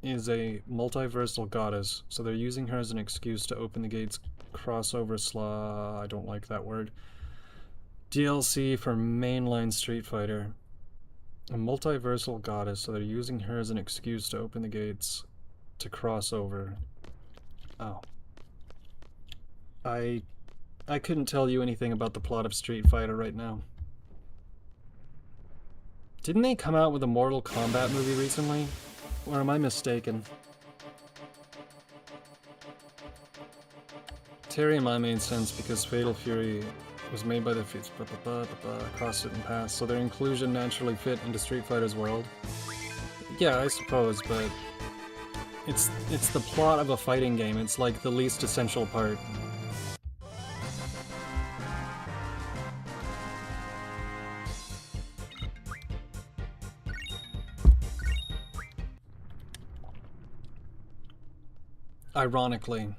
Speaker 1: is a multiversal goddess, so they're using her as an excuse to open the gates crossover I don't like that word. DLC for mainline Street Fighter. A multiversal goddess, so they're using her as an excuse to open the gates to cross over. Oh. I couldn't tell you anything about the plot of Street Fighter right now. Didn't they come out with a Mortal Kombat movie recently? Or am I mistaken? Terry and I made sense because Fatal Fury was made by the crossed it and passed, so their inclusion naturally fit into Street Fighter's world. Yeah, I suppose, but it's the plot of a fighting game. It's like the least essential part. Ironically,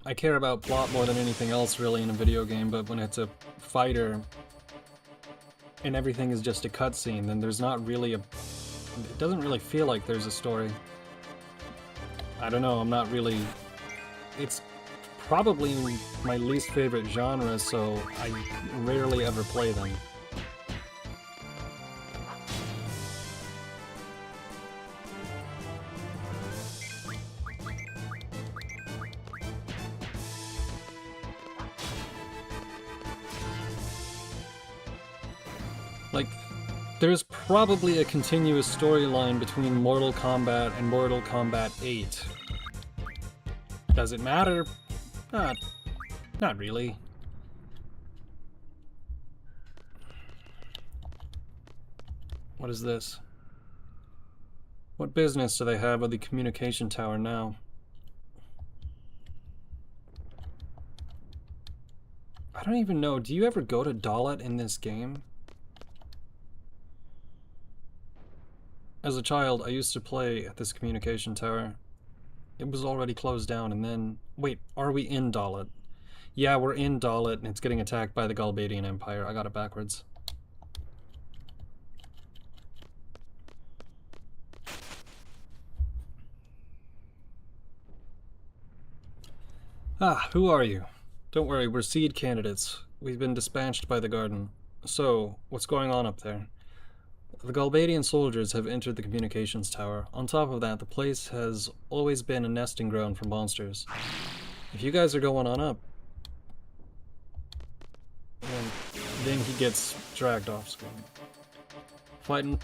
Speaker 1: I care about plot more than anything else really in a video game, but when it's a fighter and everything is just a cutscene, then there's not really it doesn't really feel like there's a story. I don't know, I'm not really... It's probably my least favorite genre, so I rarely ever play them. Like, there's probably a continuous storyline between Mortal Kombat and Mortal Kombat 8. Does it matter? Not really. What is this? What business do they have with the communication tower now? I don't even know. Do you ever go to Dalit in this game? As a child, I used to play at this communication tower. It was already closed down, and then... Wait, are we in Dalit? Yeah, we're in Dalit, and it's getting attacked by the Galbadian Empire. I got it backwards. Ah, who are you? Don't worry, we're seed candidates. We've been dispatched by the garden. So, what's going on up there? The Galbadian soldiers have entered the communications tower. On top of that, the place has always been a nesting ground for monsters. If you guys are going on up... And then he gets dragged off screen. Fighting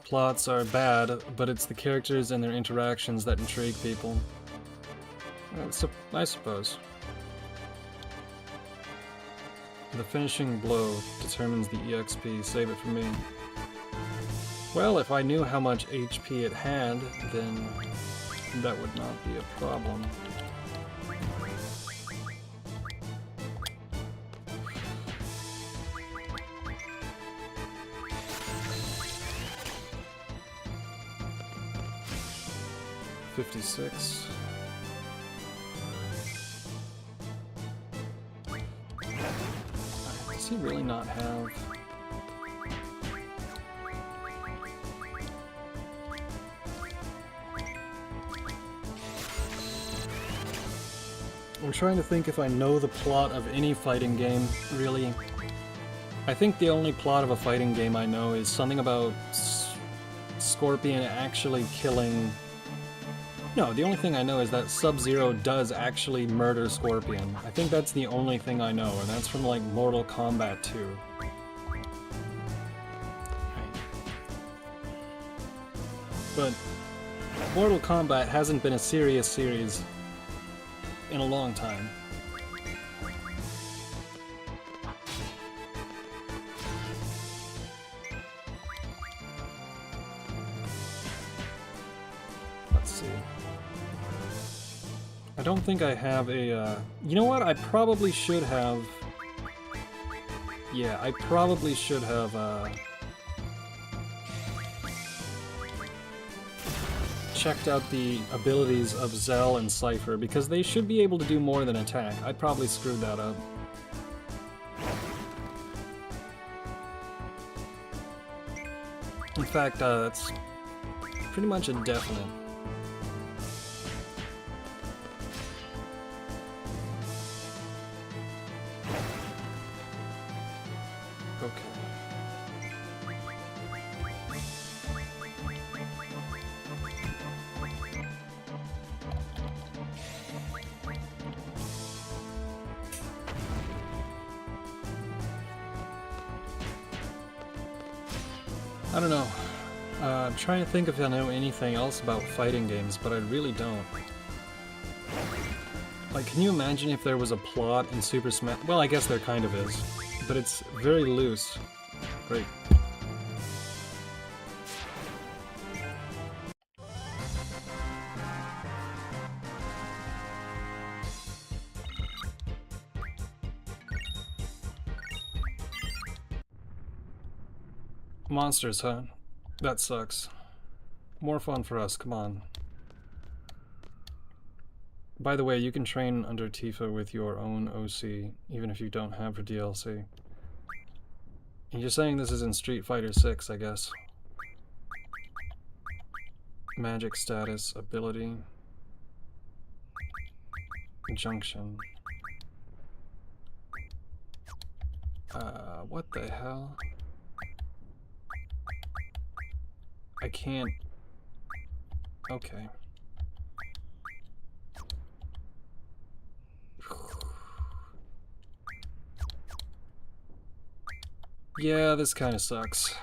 Speaker 1: plots are bad, but it's the characters and their interactions that intrigue people. I suppose. The finishing blow determines the EXP. Save it for me. Well, if I knew how much HP it had, then that would not be a problem. $56. Does he really not have... I'm trying to think if I know the plot of any fighting game, really. I think the only plot of a fighting game I know is something about Scorpion actually killing... No, the only thing I know is that Sub-Zero does actually murder Scorpion. I think that's the only thing I know, and that's from, like, Mortal Kombat 2. But Mortal Kombat hasn't been a serious series in a long time. Let's see. I don't think I have a, you know what? I probably should have... Yeah, I probably should have, checked out the abilities of Zell and Cypher, because they should be able to do more than attack. I probably screwed that up. In fact, that's pretty much a definite. Okay. I don't know. I'm trying to think if I know anything else about fighting games, but I really don't. Like, can you imagine if there was a plot in Super Smash? Well, I guess there kind of is, but it's very loose. Great. Monsters, huh? That sucks. More fun for us, come on. By the way, you can train under Tifa with your own OC, even if you don't have her DLC. And you're saying this is in Street Fighter 6, I guess. Magic status, ability. Junction. What the hell? I can't... Okay. Yeah, this kind of sucks.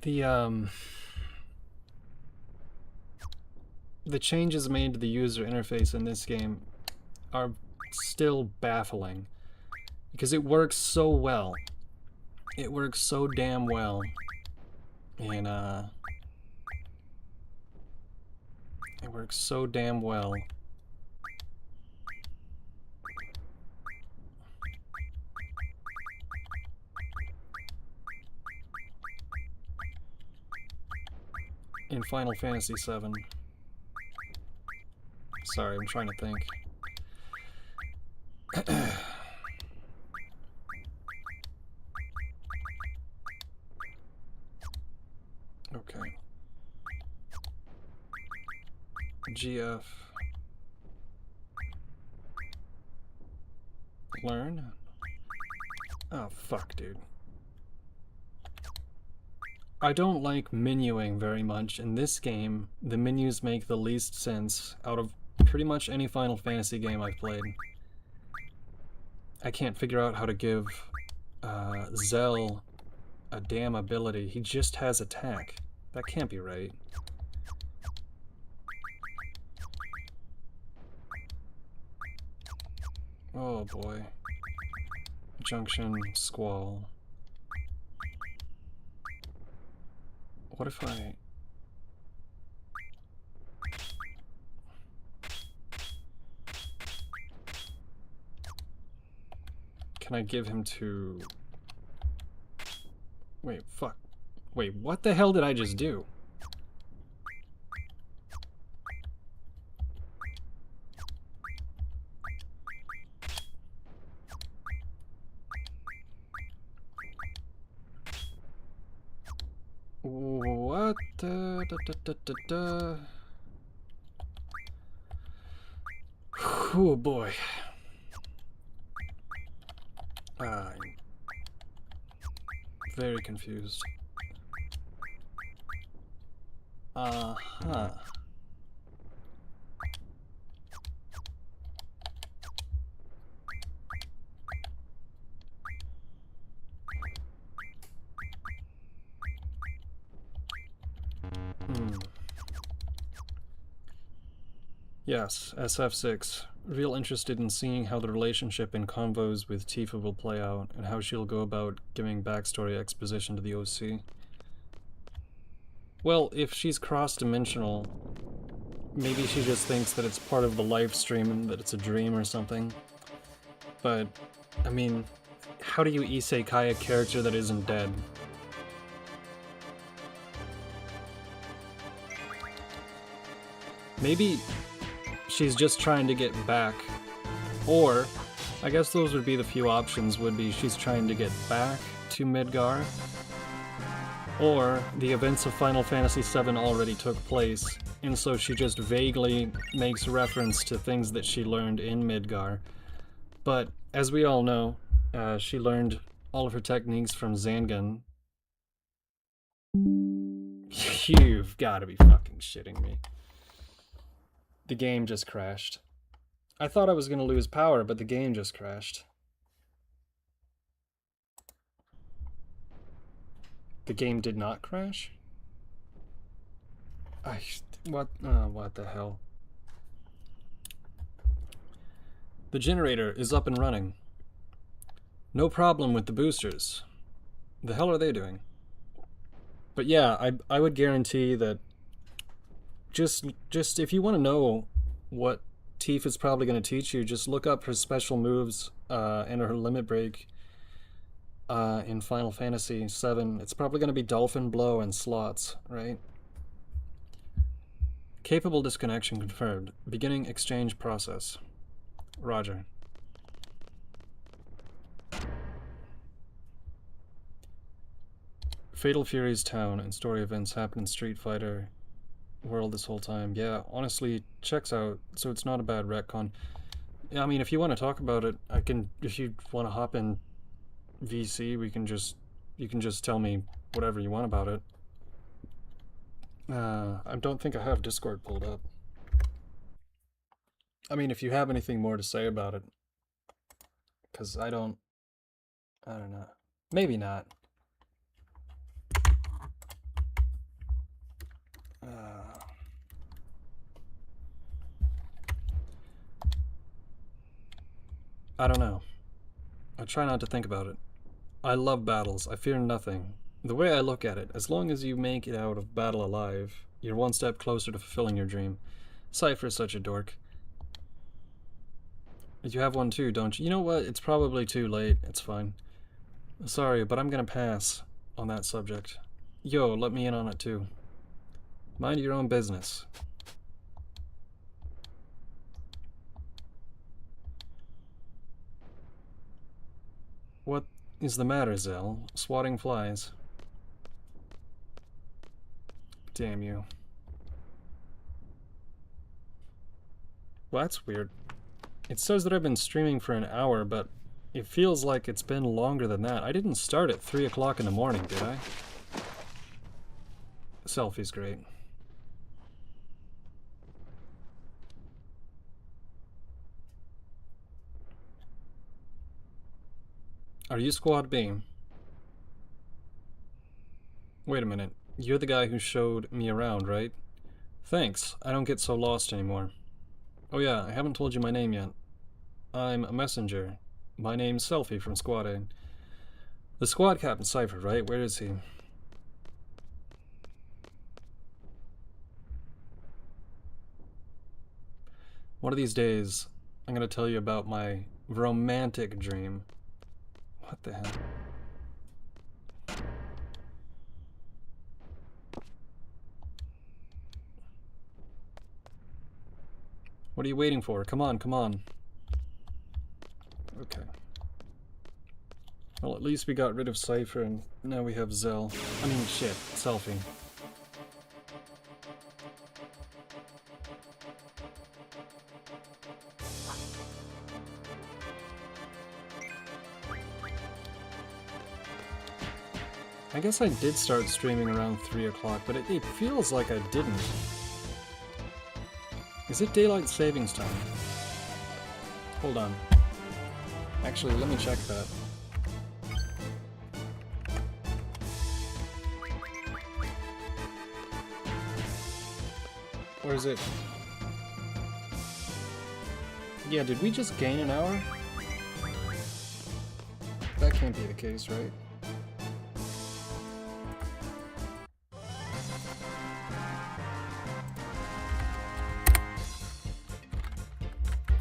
Speaker 1: The changes made to the user interface in this game are still baffling because it works so well. It works so damn well in it works so damn well. In Final Fantasy VII. Sorry, I'm trying to think. Okay. GF. Learn? Oh, fuck, dude. I don't like menuing very much. In this game, the menus make the least sense out of pretty much any Final Fantasy game I've played. I can't figure out how to give Zell a damn ability. He just has attack. That can't be right. Oh boy. Junction, Squall. What if I... Can I give him to... Wait, fuck. Wait, what the hell did I just do? What? Oh boy. I'm very confused. Uh-huh. Yes, SF6. Real interested in seeing how the relationship in convos with Tifa will play out, and how she'll go about giving backstory exposition to the OC. Well, if she's cross-dimensional, maybe she just thinks that it's part of the live stream and that it's a dream or something. But, I mean, how do you isekai a character that isn't dead? Maybe she's just trying to get back, or I guess those would be the few options. Would be she's trying to get back to Midgar, or the events of Final Fantasy VII already took place, and so she just vaguely makes reference to things that she learned in Midgar. But as we all know, she learned all of her techniques from Zangan. You've got to be fucking shitting me. The game just crashed. I thought I was going to lose power, but the game just crashed. The game did not crash? What the hell? The generator is up and running. No problem with the boosters. The hell are they doing? But yeah, I would guarantee that just if you want to know what Tifa's probably going to teach you, just look up her special moves and her limit break in Final Fantasy VII. It's probably going to be Dolphin Blow and slots, right? Capable disconnection confirmed. Beginning exchange process. Roger. Fatal Fury's town and story events happen in Street Fighter world this whole time. Yeah, honestly, checks out, so it's not a bad retcon. Yeah, I mean, if you want to talk about it, I can, if you want to hop in VC, you can just tell me whatever you want about it. I don't think I have Discord pulled up. I mean, if you have anything more to say about it, because I don't know. Maybe not. I don't know. I try not to think about it. I love battles. I fear nothing. The way I look at it, as long as you make it out of battle alive, you're one step closer to fulfilling your dream. Cypher's such a dork. You have one too, don't you? You know what? It's probably too late. It's fine. Sorry, but I'm gonna pass on that subject. Yo, let me in on it too. Mind your own business. What is the matter, Zell? Swatting flies. Damn you. Well, that's weird. It says that I've been streaming for an hour, but it feels like it's been longer than that. I didn't start at 3 o'clock in the morning, did I? Selfie's great. Are you Squad B? Wait a minute. You're the guy who showed me around, right? Thanks. I don't get so lost anymore. Oh yeah, I haven't told you my name yet. I'm a messenger. My name's Selfie from Squad A. The squad captain Cypher, right? Where is he? One of these days, I'm gonna tell you about my romantic dream. What the hell? What are you waiting for? Come on, come on. Okay. Well, at least we got rid of Cypher and now we have Zell. I mean, shit, Selfie. I guess I did start streaming around 3 o'clock, but it feels like I didn't. Is it daylight savings time? Hold on. Actually, let me check that. Or is it... Yeah, did we just gain an hour? That can't be the case, right?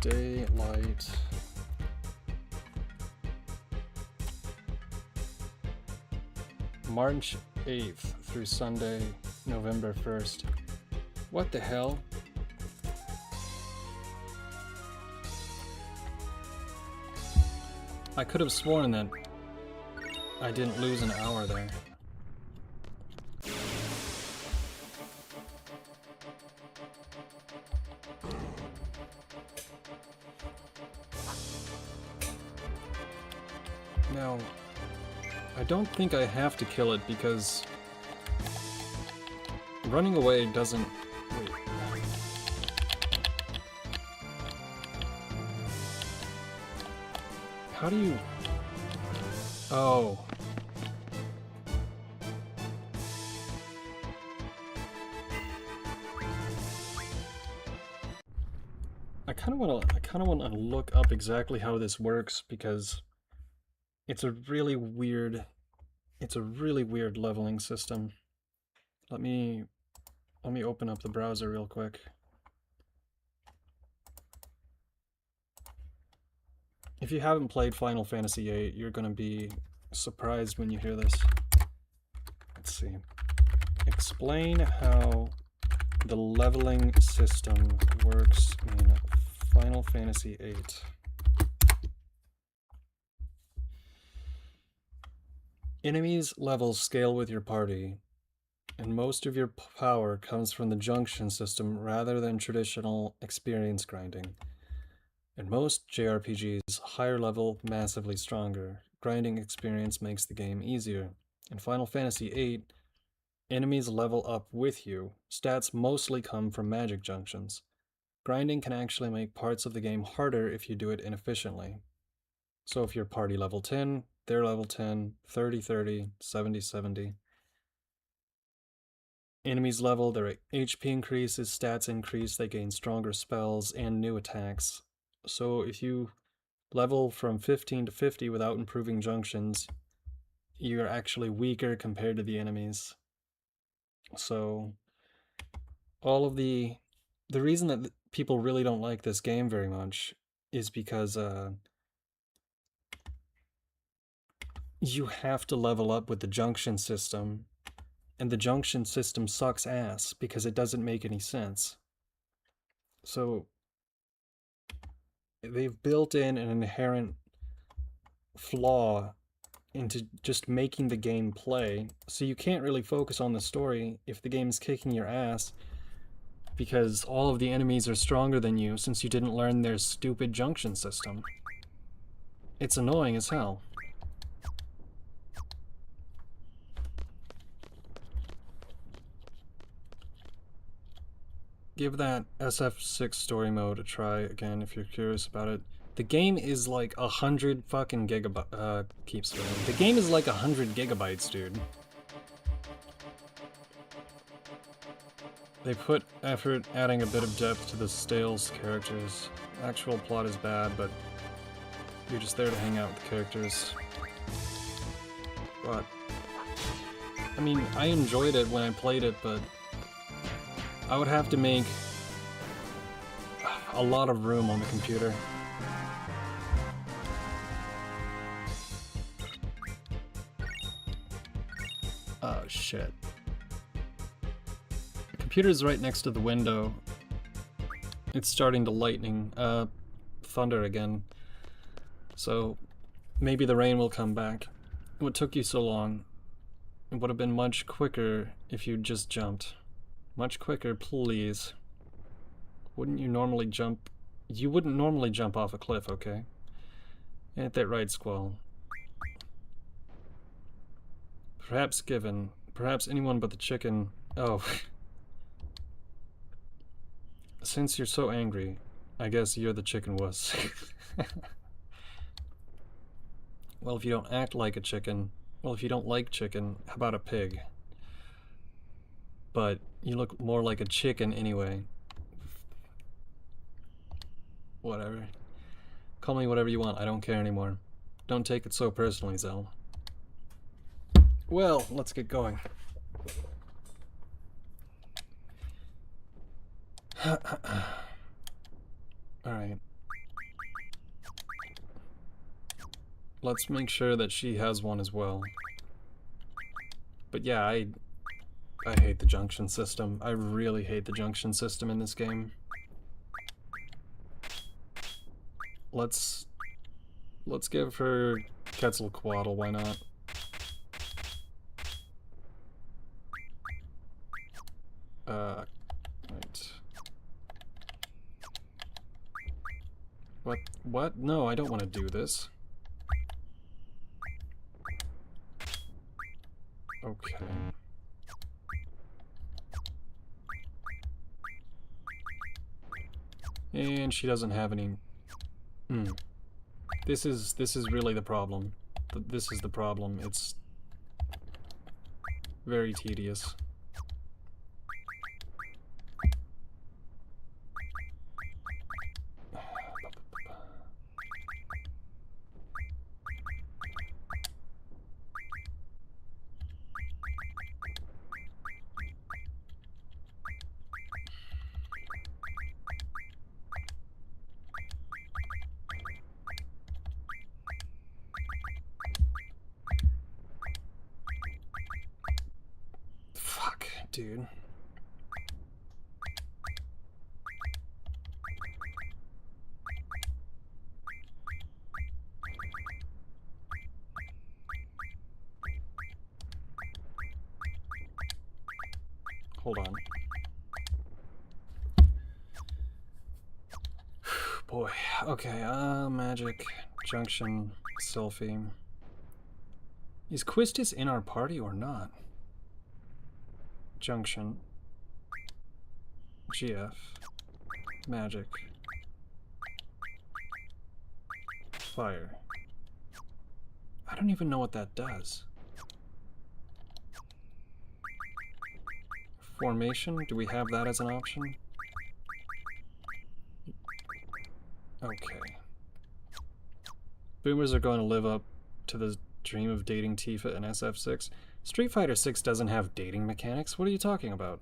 Speaker 1: Daylight. March 8th through Sunday, November 1st. What the hell? I could have sworn that I didn't lose an hour there. Now, I don't think I have to kill it because running away doesn't... Wait. How do you... Oh. I kind of want to look up exactly how this works because it's a really weird leveling system. Let me open up the browser real quick. If you haven't played Final Fantasy VIII, you're gonna be surprised when you hear this. Let's see. Explain how the leveling system works in Final Fantasy VIII. Enemies' levels scale with your party, and most of your power comes from the junction system rather than traditional experience grinding. In most JRPGs, higher level, massively stronger. Grinding experience makes the game easier. In Final Fantasy VIII, enemies level up with you. Stats mostly come from magic junctions. Grinding can actually make parts of the game harder if you do it inefficiently. So if your party level 10, they're level 10, 30, 30, 70, 70. Enemies level, their HP increases, stats increase, they gain stronger spells and new attacks. So if you level from 15 to 50 without improving junctions, you're actually weaker compared to the enemies. So all of the reason that people really don't like this game very much is because you have to level up with the junction system, and the junction system sucks ass because it doesn't make any sense. So they've built in an inherent flaw into just making the game play, so you can't really focus on the story if the game's kicking your ass because all of the enemies are stronger than you since you didn't learn their stupid junction system. It's annoying as hell. Give that SF6 story mode a try again if you're curious about it. The game is like 100 fucking gigabytes. Keep spinning. The game is like 100 gigabytes, dude. They put effort adding a bit of depth to the Stales characters. Actual plot is bad, but you're just there to hang out with the characters. But I mean, I enjoyed it when I played it, but I would have to make a lot of room on the computer. Oh shit. The computer's right next to the window. It's starting to lightning, thunder again. So maybe the rain will come back. What took you so long? It would have been much quicker if you'd just jumped. Much quicker, please. Wouldn't you normally jump? You wouldn't normally jump off a cliff, okay? Ain't that right, Squall? Perhaps given. Perhaps anyone but the chicken. Oh. Since you're so angry, I guess you're the chicken wuss. Well, if you don't act like a chicken, well, if you don't like chicken, how about a pig? But you look more like a chicken anyway. Whatever. Call me whatever you want, I don't care anymore. Don't take it so personally, Zell. Well, let's get going. Alright. Let's make sure that she has one as well. But yeah, I hate the junction system. I really hate the junction system in this game. Let's give her Quetzalcoatl, why not? Right. What? No, I don't want to do this. Okay. And she doesn't have any... This is really the problem. This is the problem. It's very tedious. Dude. hold on. Boy, okay, Magic, Junction, Selfie. Is Quistis in our party or not? Junction. GF. Magic. Fire. I don't even know what that does. Formation? Do we have that as an option? Okay. Boomers are going to live up to the dream of dating Tifa in SF6. Street Fighter 6 doesn't have dating mechanics. What are you talking about?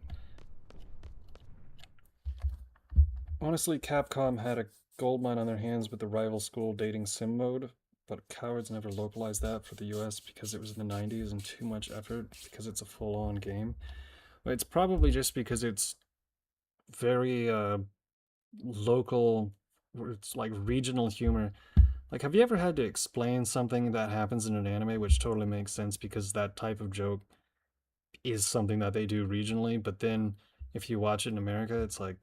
Speaker 1: Honestly, Capcom had a goldmine on their hands with the rival school dating sim mode, but cowards never localized that for the US because it was in the 90s and too much effort because it's a full-on game. It's probably just because it's very local, it's like regional humor. Like, have you ever had to explain something that happens in an anime, which totally makes sense because that type of joke is something that they do regionally, but then if you watch it in America, it's like,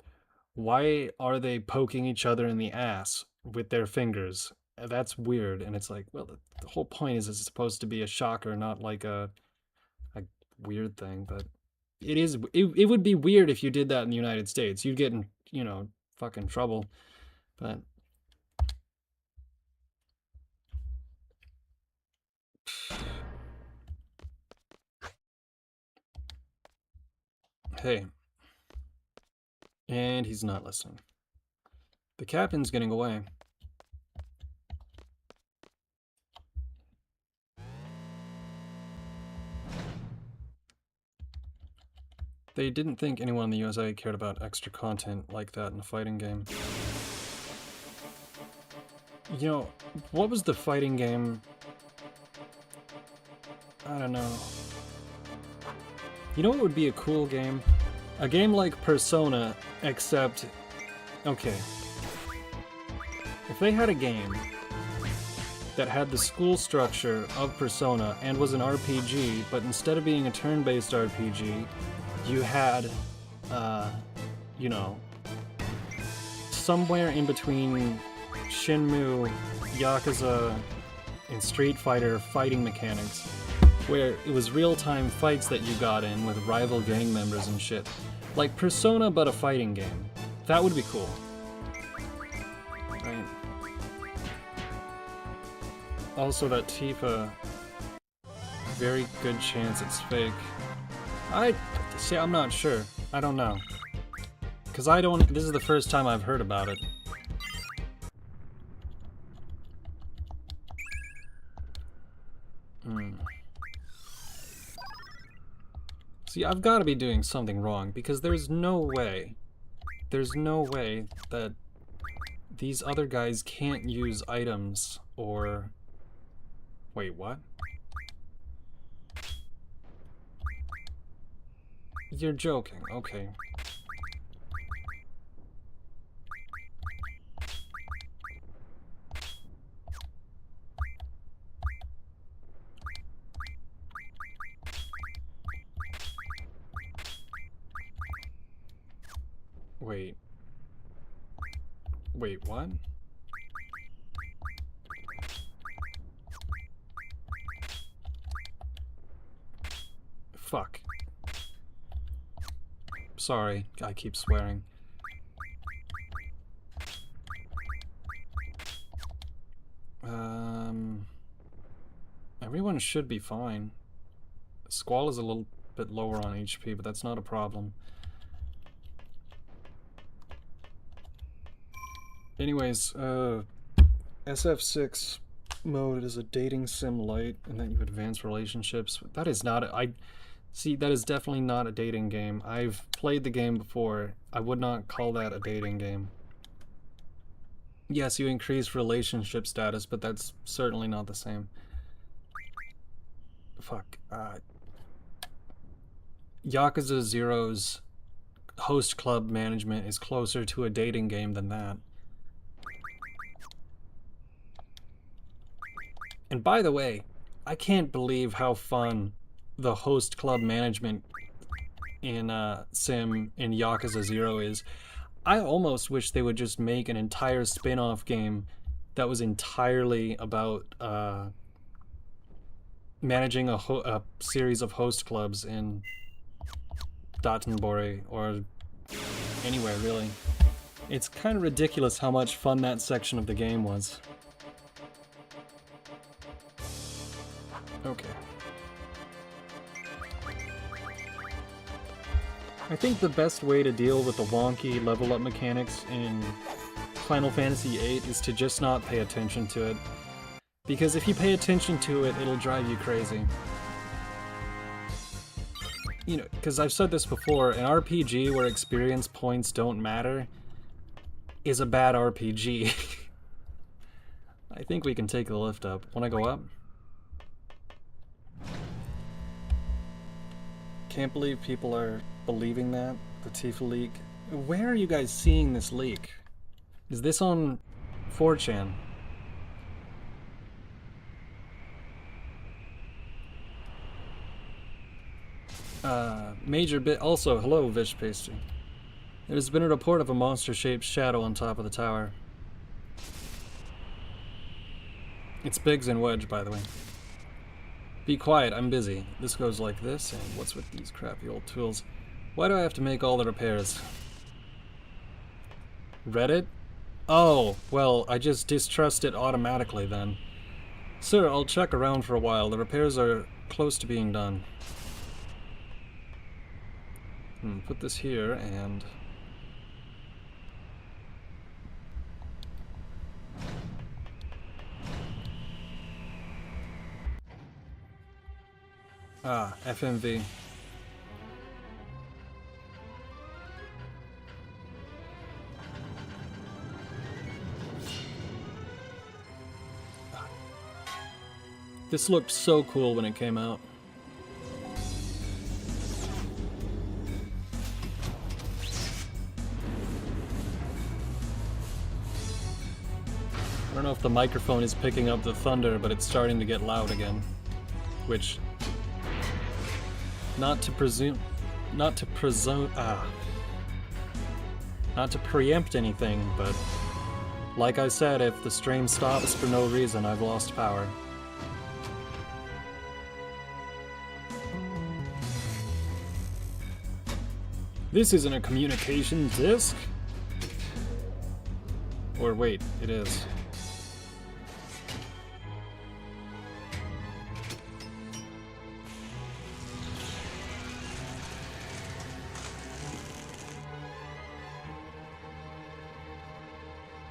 Speaker 1: why are they poking each other in the ass with their fingers? That's weird. And it's like, well, the whole point is it's supposed to be a shocker, not like a weird thing. But it would be weird if you did that in the United States. You'd get in, you know, fucking trouble. But hey. And he's not listening. The captain's getting away. They didn't think anyone in the USA cared about extra content like that in a fighting game. You know, what was the fighting game? I don't know. You know what would be a cool game? A game like Persona, except... Okay. If they had a game that had the school structure of Persona and was an RPG, but instead of being a turn-based RPG, you had, you know, somewhere in between Shenmue, Yakuza, and Street Fighter fighting mechanics, where it was real-time fights that you got in with rival gang members and shit. Like Persona, but a fighting game. That would be cool. Right? Also, that Tifa, very good chance it's fake. See, I'm not sure. I don't know. Because this is the first time I've heard about it. See, I've got to be doing something wrong, because there's no way that these other guys can't use items or... Wait, what? You're joking, okay. Wait, what? Fuck. Sorry, I keep swearing. Everyone should be fine. Squall is a little bit lower on HP, but that's not a problem. Anyways, SF6 mode is a dating sim light, and then you advance relationships. That is not that is definitely not a dating game. I've played the game before. I would not call that a dating game. Yes, you increase relationship status, but that's certainly not the same. Fuck. Yakuza 0's host club management is closer to a dating game than that. And by the way, I can't believe how fun the host club management in Sim in Yakuza 0 is, I almost wish they would just make an entire spin-off game that was entirely about managing a series of host clubs in Dotonbori or anywhere really. It's kind of ridiculous how much fun that section of the game was. Okay. I think the best way to deal with the wonky level up mechanics in Final Fantasy VIII is to just not pay attention to it. Because if you pay attention to it, it'll drive you crazy. You know, because I've said this before, an RPG where experience points don't matter is a bad RPG. I think we can take the lift up. Wanna go up? Can't believe people are believing that. The Tifa leak. Where are you guys seeing this leak? Is this on 4chan? Major bit. Also, hello, Vish Pastry. There's been a report of a monster-shaped shadow on top of the tower. It's Biggs and Wedge, by the way. Be quiet, I'm busy. This goes like this, and what's with these crappy old tools? Why do I have to make all the repairs? Reddit? Oh, well, I just distrust it automatically then. Sir, I'll check around for a while. The repairs are close to being done. Put this here, and... Ah, FMV. This looked so cool when it came out. I don't know if the microphone is picking up the thunder, but it's starting to get loud again. Which... Not to preempt anything, but like I said, if the stream stops for no reason, I've lost power. This isn't a communication disc? Or wait, it is.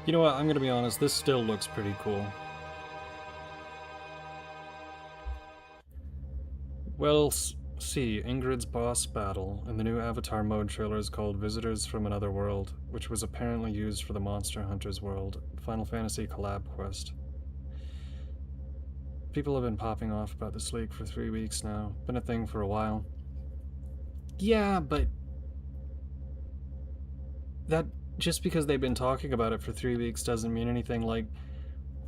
Speaker 1: You know what, I'm gonna be honest, this still looks pretty cool. Well, see, Ingrid's boss battle in the new Avatar mode trailer is called Visitors from Another World, which was apparently used for the Monster Hunter's World Final Fantasy collab quest. People have been popping off about this leak for 3 weeks now. Been a thing for a while. Yeah, but... that... just because they've been talking about it for 3 weeks doesn't mean anything. Like,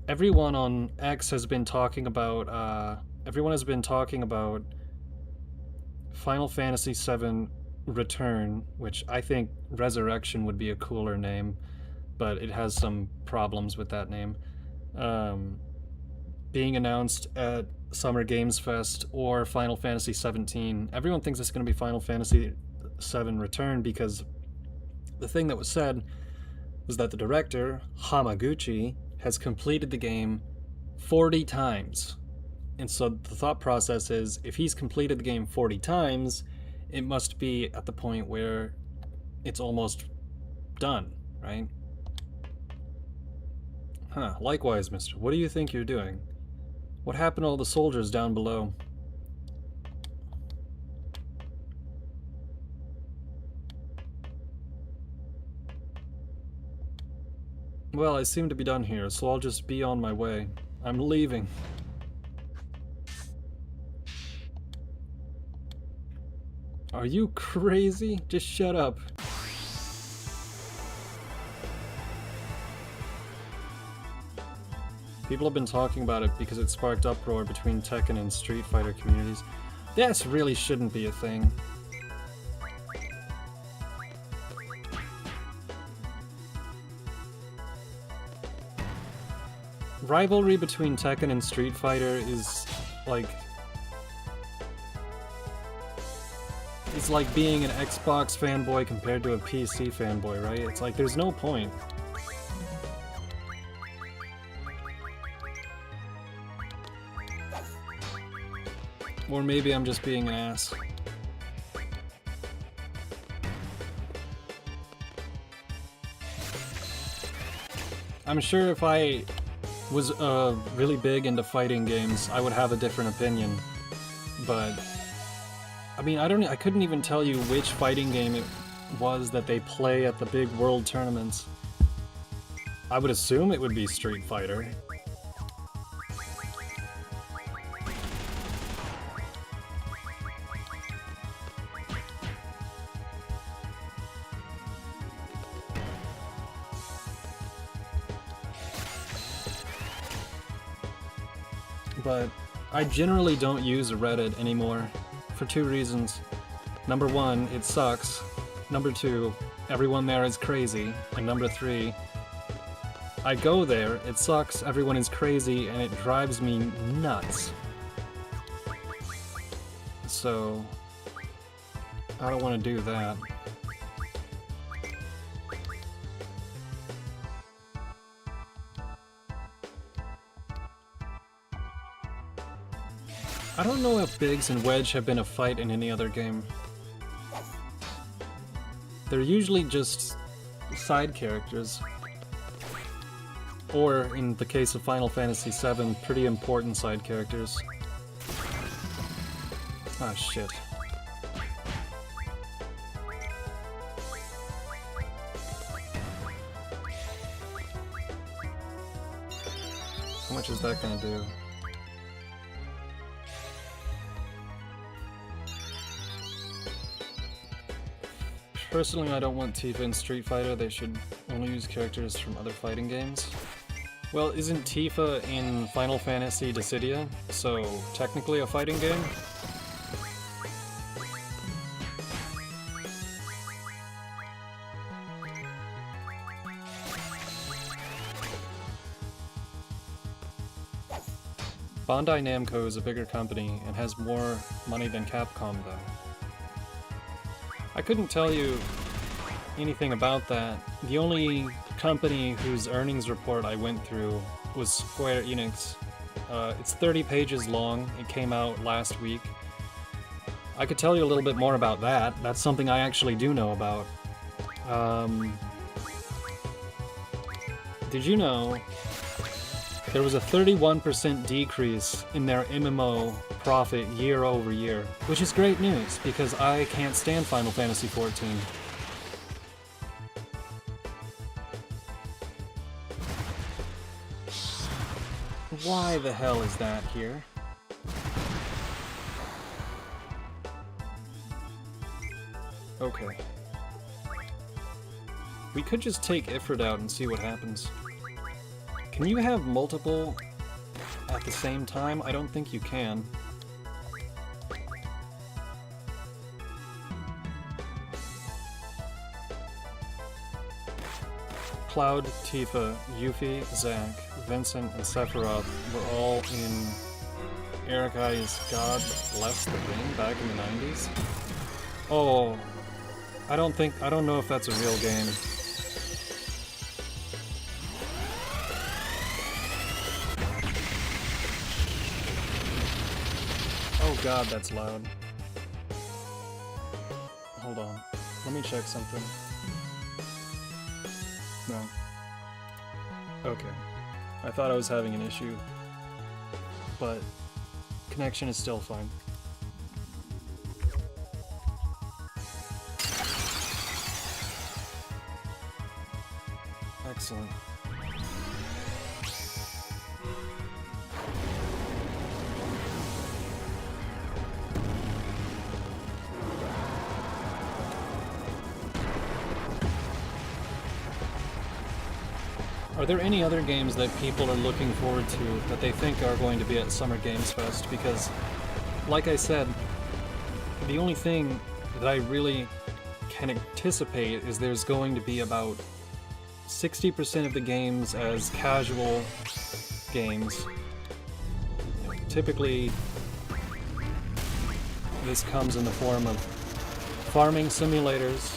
Speaker 1: everyone on X has been talking about, everyone has been talking about Final Fantasy VII Return, which I think Resurrection would be a cooler name, but it has some problems with that name, being announced at Summer Games Fest, or Final Fantasy 17. Everyone thinks it's going to be Final Fantasy VII Return because the thing that was said was that the director, Hamaguchi, has completed the game 40 times. And so the thought process is, if he's completed the game 40 times, it must be at the point where it's almost done, right? Huh, likewise, mister. What do you think you're doing? What happened to all the soldiers down below? Well, I seem to be done here, so I'll just be on my way. I'm leaving. Are you crazy? Just shut up. People have been talking about it because it sparked uproar between Tekken and Street Fighter communities. This really shouldn't be a thing. rivalry between Tekken and Street Fighter is like... It's like being an Xbox fanboy compared to a PC fanboy, right? It's like, there's no point. Or maybe I'm just being an ass. I'm sure if I was really big into fighting games, I would have a different opinion. But I mean, I couldn't even tell you which fighting game it was that they play at the big world tournaments. I would assume it would be Street Fighter. But I generally don't use Reddit anymore for two reasons. Number one, it sucks. Number two, everyone there is crazy. And number three, I go there, it sucks, everyone is crazy, and it drives me nuts. So, I don't want to do that. I don't know if Biggs and Wedge have been a fight in any other game. They're usually just side characters. Or, in the case of Final Fantasy VII, pretty important side characters. Ah, shit. How much is that gonna do? Personally, I don't want Tifa in Street Fighter. They should only use characters from other fighting games. Well, isn't Tifa in Final Fantasy Dissidia, so technically a fighting game? Bandai Namco is a bigger company and has more money than Capcom, though. I couldn't tell you anything about that. The only company whose earnings report I went through was Square Enix. It's 30 pages long. It came out last week. I could tell you a little bit more about that. That's something I actually do know about. Did you know there was a 31% decrease in their MMO profit year over year, which is great news because I can't stand Final Fantasy XIV. Why the hell is that here? Okay. We could just take Ifrit out and see what happens. Can you have multiple at the same time? I don't think you can. Cloud, Tifa, Yuffie, Zack, Vincent, and Sephiroth were all in Erikai's God Bless the Ring back in the 90s. Oh, I don't know if that's a real game. Oh god, that's loud. Hold on. Let me check something. No. Okay. I thought I was having an issue. But connection is still fine. Excellent. Are there any other games that people are looking forward to that they think are going to be at Summer Games Fest? Because, like I said, the only thing that I really can anticipate is there's going to be about 60% of the games as casual games, typically this comes in the form of farming simulators,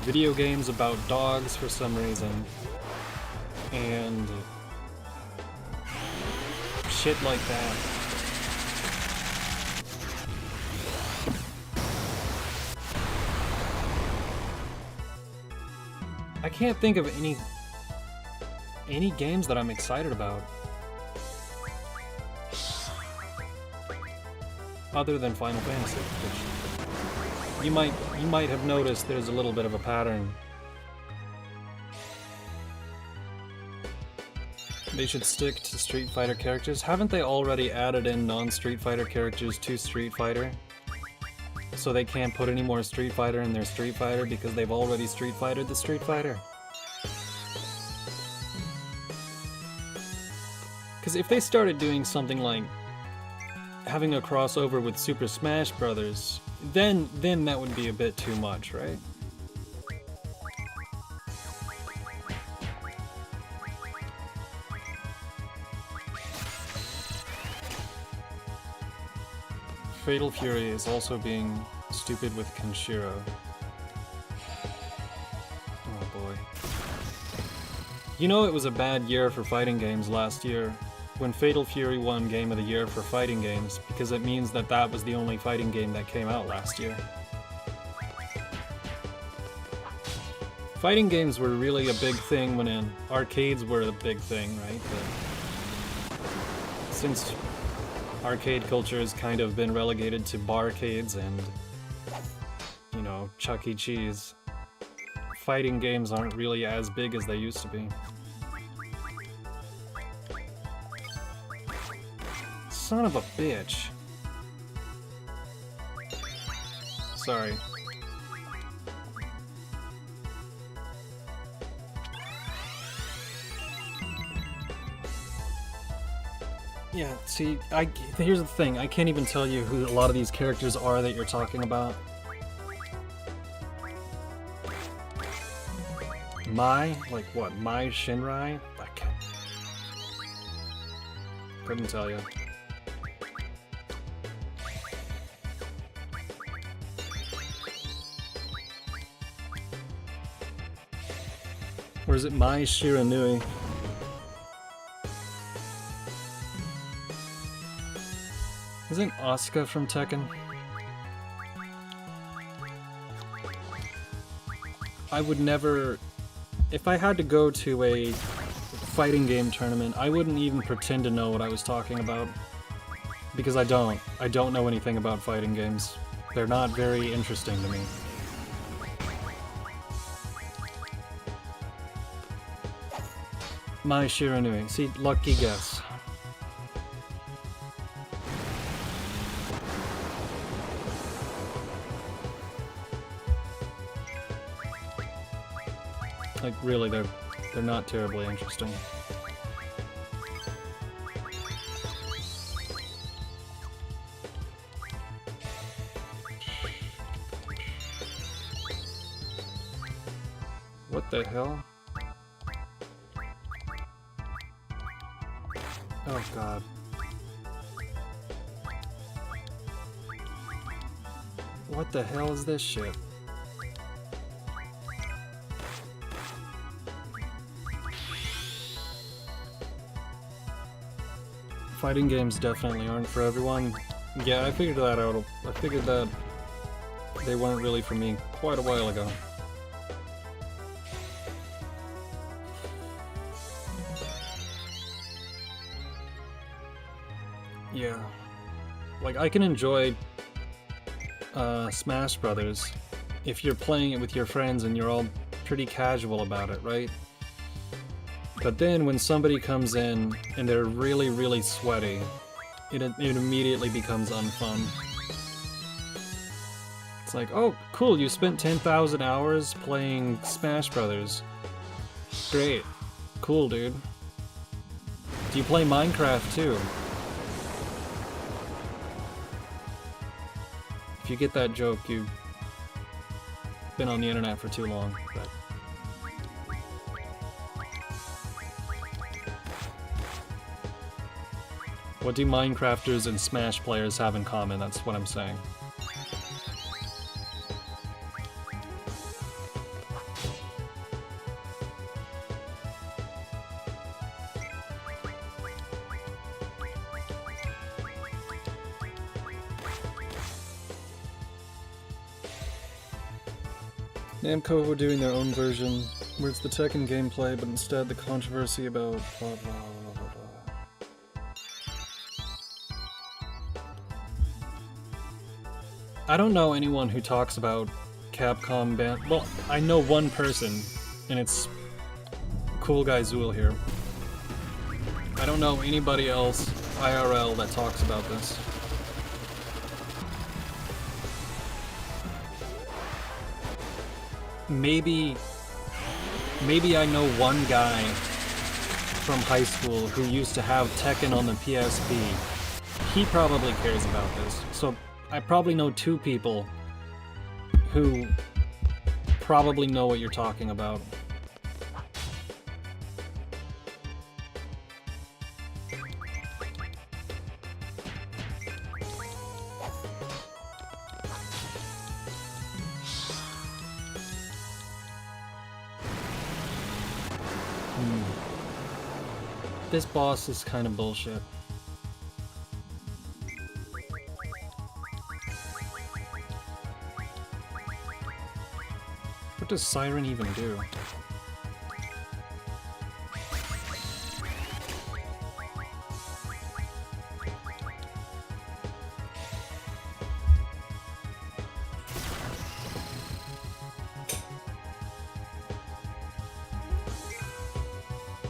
Speaker 1: video games about dogs for some reason, and shit like that. I can't think of any games that I'm excited about other than Final Fantasy, which you might have noticed there's a little bit of a pattern. They should stick to Street Fighter characters. Haven't they already added in non-Street Fighter characters to Street Fighter? So they can't put any more Street Fighter in their Street Fighter because they've already Street Fighter'd the Street Fighter? Because if they started doing something like having a crossover with Super Smash Brothers, then that would be a bit too much, right? Fatal Fury is also being stupid with Kenshiro. Oh boy. You know it was a bad year for fighting games last year when Fatal Fury won Game of the Year for fighting games, because it means that that was the only fighting game that came out last year. Fighting games were really a big thing when arcades were a big thing, right? But since arcade culture has kind of been relegated to barcades and, you know, Chuck E. Cheese, fighting games aren't really as big as they used to be. Son of a bitch. Sorry. Yeah, see, here's the thing, I can't even tell you who a lot of these characters are that you're talking about. Like what, Mai Shinrai? Couldn't tell you. Or is it Mai Shiranui? Isn't Asuka from Tekken? I would never... If I had to go to a fighting game tournament, I wouldn't even pretend to know what I was talking about. Because I don't. I don't know anything about fighting games. They're not very interesting to me. Mai Shiranui. See, lucky guess. Like, really, they're not terribly interesting. What the hell? Oh god. What the hell is this shit? Fighting games definitely aren't for everyone. Yeah, I figured that out. I figured that they weren't really for me quite a while ago. Yeah. Like, I can enjoy Smash Brothers if you're playing it with your friends and you're all pretty casual about it, right? But then when somebody comes in and they're really, really sweaty, it immediately becomes unfun. It's like, oh, cool, you spent 10,000 hours playing Smash Brothers. Great. Cool, dude. Do you play Minecraft too? If you get that joke, you've been on the internet for too long. But What do Minecrafters and Smash players have in common? That's what I'm saying. Namco were doing their own version, where it's the Tekken gameplay, but instead the controversy about blah blah blah blah blah. I don't know anyone who talks about Capcom ban. Well, I know one person, and it's Cool Guy Zool here. I don't know anybody else IRL that talks about this. Maybe I know one guy from high school who used to have Tekken on the PSP. He probably cares about this. So I probably know two people who probably know what you're talking about. This boss is kind of bullshit. What does Siren even do?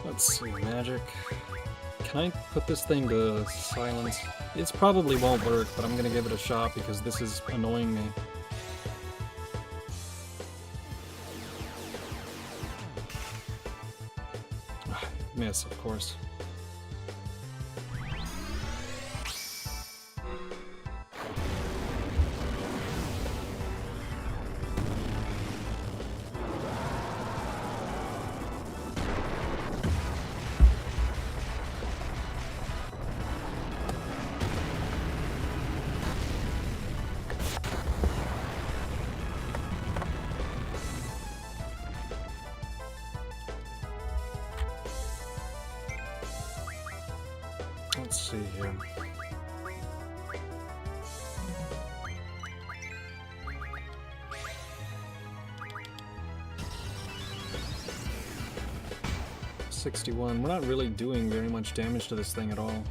Speaker 1: Let's see, magic. Can I put this thing to silence? It probably won't work, but I'm gonna give it a shot because this is annoying me. Miss, of course. Let's see here. $61. We're not really doing very much damage to this thing at all.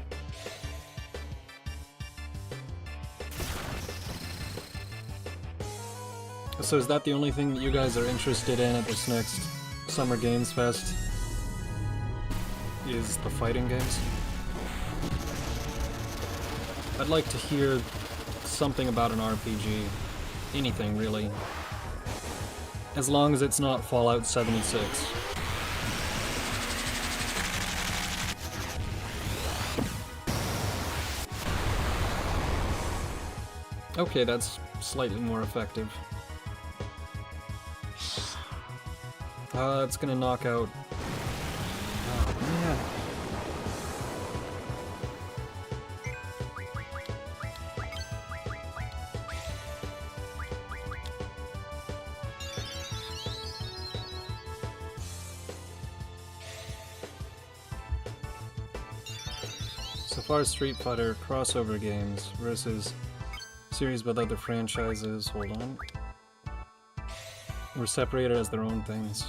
Speaker 1: So is that the only thing that you guys are interested in at this next Summer Games Fest? Is the fighting games? I'd like to hear something about an RPG. Anything, really. As long as it's not Fallout 76. Okay, that's slightly more effective. It's gonna knock out... Oh, man. So far, Street Fighter crossover games versus series with other franchises. Hold on. Were separated as their own things.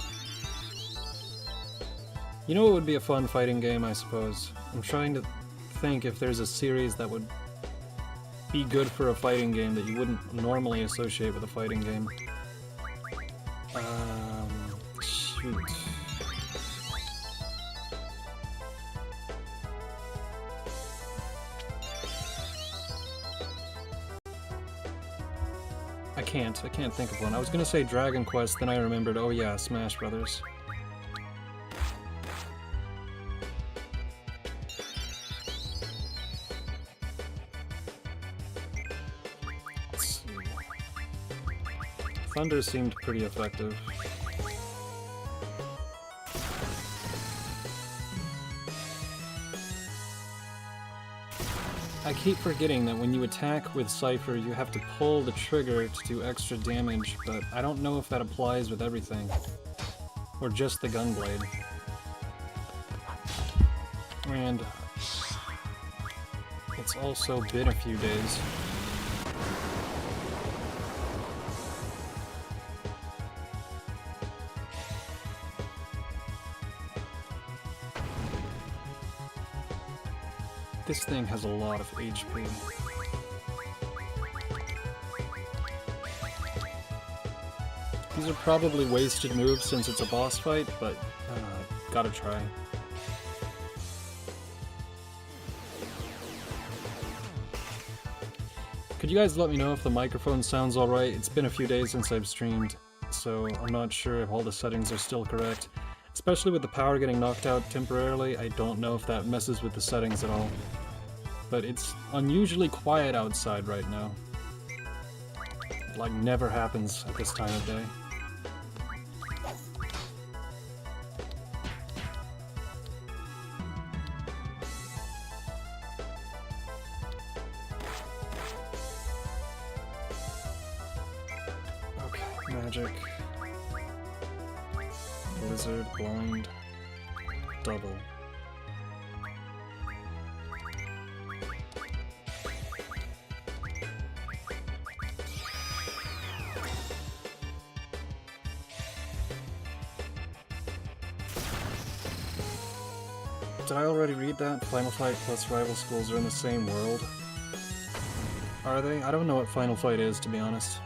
Speaker 1: You know what would be a fun fighting game, I suppose? I'm trying to think if there's a series that would be good for a fighting game that you wouldn't normally associate with a fighting game. Shoot. I can't think of one. I was gonna say Dragon Quest, then I remembered, oh yeah, Smash Brothers. Let's see. Thunder seemed pretty effective. I keep forgetting that when you attack with Cypher, you have to pull the trigger to do extra damage, but I don't know if that applies with everything. Or just the gunblade. And it's also been a few days. This thing has a lot of HP. These are probably wasted moves since it's a boss fight, but gotta try. Could you guys let me know if the microphone sounds alright? It's been a few days since I've streamed, so I'm not sure if all the settings are still correct. Especially with the power getting knocked out temporarily, I don't know if that messes with the settings at all. But it's unusually quiet outside right now. It, like, never happens at this time of day. Okay, magic. Blizzard, blind, double. Did I already read that? Final Fight plus Rival Schools are in the same world? Are they? I don't know what Final Fight is, to be honest.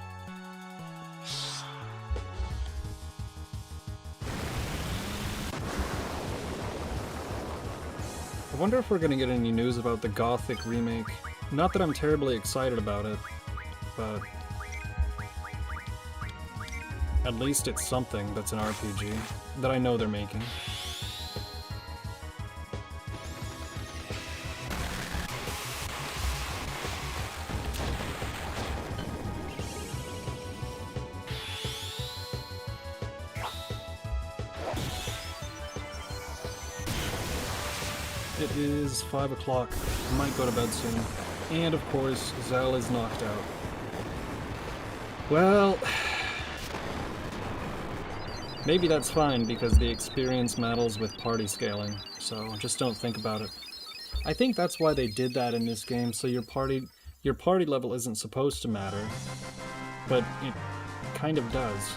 Speaker 1: I wonder if we're gonna get any news about the Gothic remake. Not that I'm terribly excited about it, but at least it's something that's an RPG that I know they're making. It is 5 o'clock. I might go to bed soon. And of course, Zell is knocked out. Well, maybe that's fine because the experience matters with party scaling, so just don't think about it. I think that's why they did that in this game, so your party level isn't supposed to matter, but it kind of does.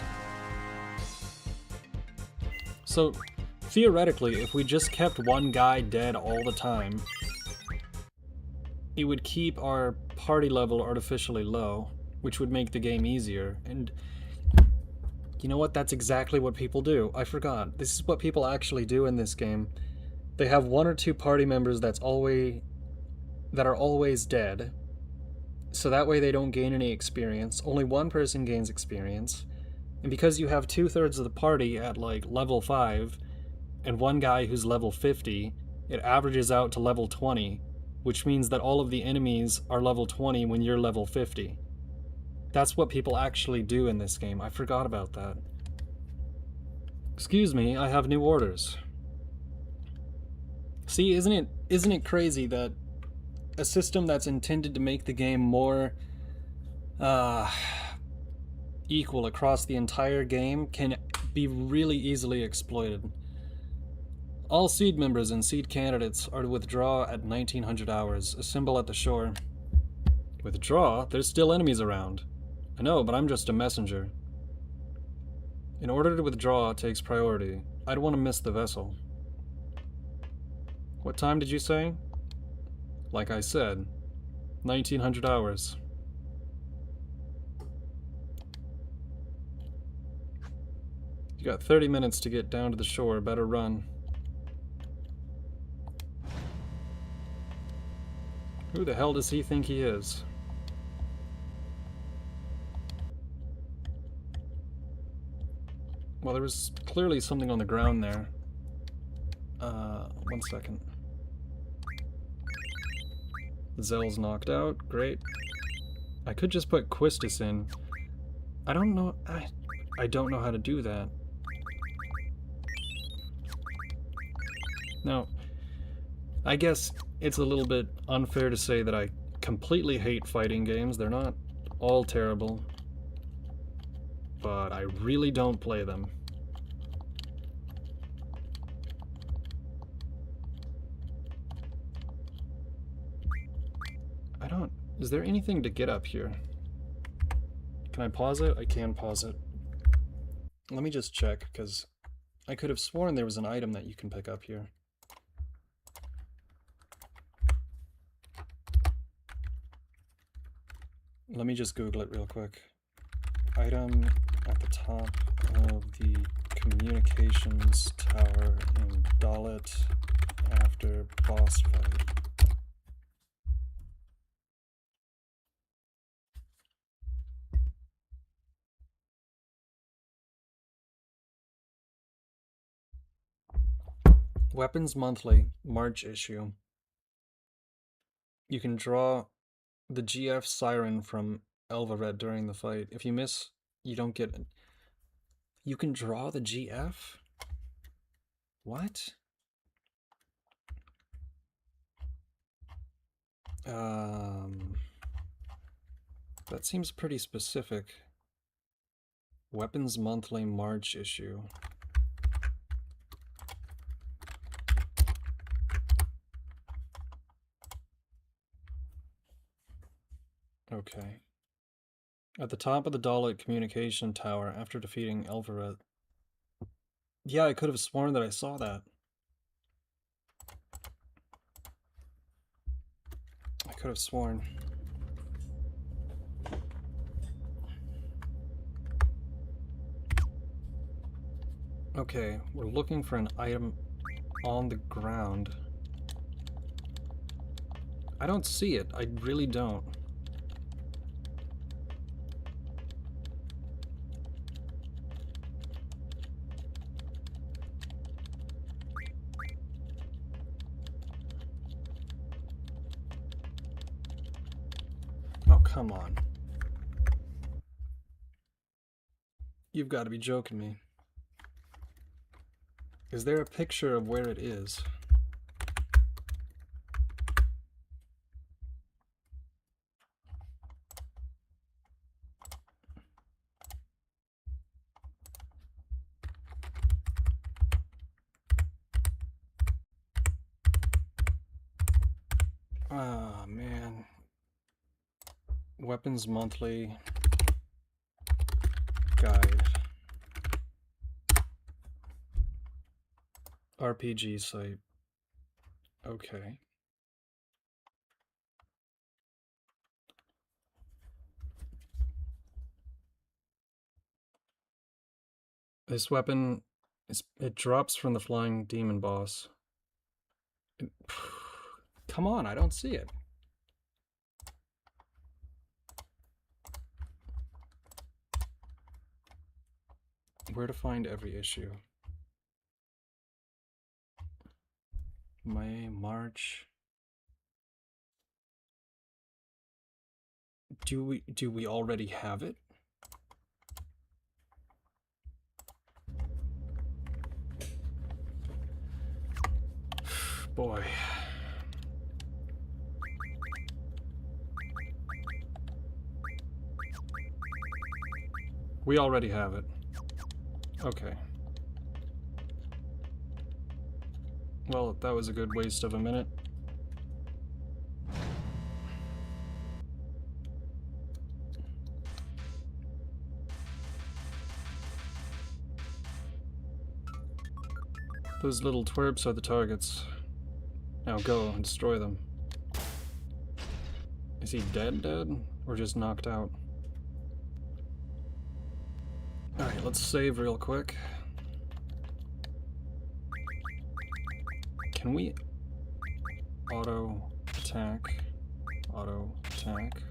Speaker 1: So, theoretically, if we just kept one guy dead all the time, it would keep our party level artificially low, which would make the game easier. And you know what? That's exactly what people do. I forgot. This is what people actually do in this game. They have one or two party members that are always dead, so that way they don't gain any experience. Only one person gains experience. And because you have 2/3 of the party at like level 5, and one guy who's level 50, it averages out to level 20, which means that all of the enemies are level 20 when you're level 50. That's what people actually do in this game. I forgot about that. Excuse me, I have new orders. See, isn't it crazy that a system that's intended to make the game more equal across the entire game can be really easily exploited? All seed members and seed candidates are to withdraw at 1900 hours. Assemble at the shore. Withdraw? There's still enemies around. I know, but I'm just a messenger. In order to withdraw takes priority. I don't want to miss the vessel. What time did you say? Like I said, 1900 hours. You got 30 minutes to get down to the shore. Better run. Who the hell does he think he is? Well, there was clearly something on the ground there. 1 second. Zell's knocked out. Great. I could just put Quistis in. I don't know. I don't know how to do that. Now, I guess it's a little bit unfair to say that I completely hate fighting games. They're not all terrible, but I really don't play them. I don't... Is there anything to get up here? Can I pause it? I can pause it. Let me just check, because I could have sworn there was an item that you can pick up here. Let me just Google it real quick. Item at the top of the communications tower in Dalit after boss fight. Weapons Monthly, March issue. You can draw the GF Siren from Elvared during the fight. If you miss, you don't get it. You can draw the GF? What? That seems pretty specific. Weapons Monthly March issue. Okay. At the top of the Dalit communication tower after defeating Elvared. Yeah, I could have sworn that I saw that. I could have sworn. Okay, we're looking for an item on the ground. I don't see it. I really don't. Oh, come on. You've got to be joking me. Is there a picture of where it is? Ah, man. Weapons Monthly Guide. RPG site. Okay. This weapon, it drops from the flying demon boss. Come on, I don't see it. Where to find every issue? May, March. Do we already have it? Boy. We already have it. Okay. Well, that was a good waste of a minute. Those little twerps are the targets. Now go and destroy them. Is he dead? Or just knocked out? Alright, let's save real quick. Can we auto attack? Auto attack.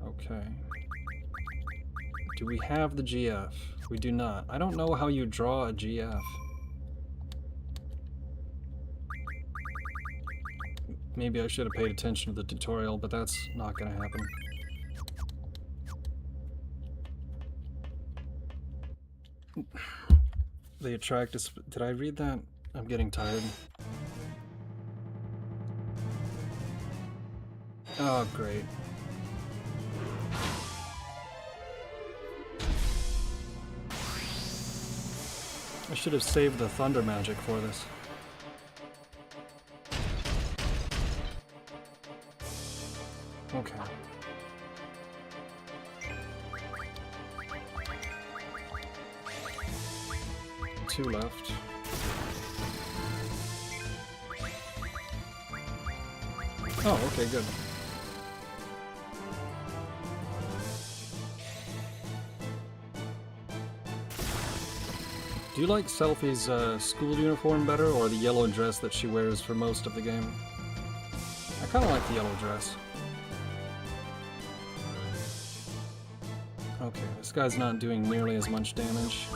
Speaker 1: Okay. Do we have the GF? We do not. I don't know how you draw a GF. Maybe I should have paid attention to the tutorial, but that's not gonna happen. They attract us. Did I read that? I'm getting tired. Oh, great. I should have saved the thunder magic for this. Okay. Two left. Oh, okay, good. Do you like Selfie's school uniform better, or the yellow dress that she wears for most of the game? I kind of like the yellow dress. Okay, this guy's not doing nearly as much damage.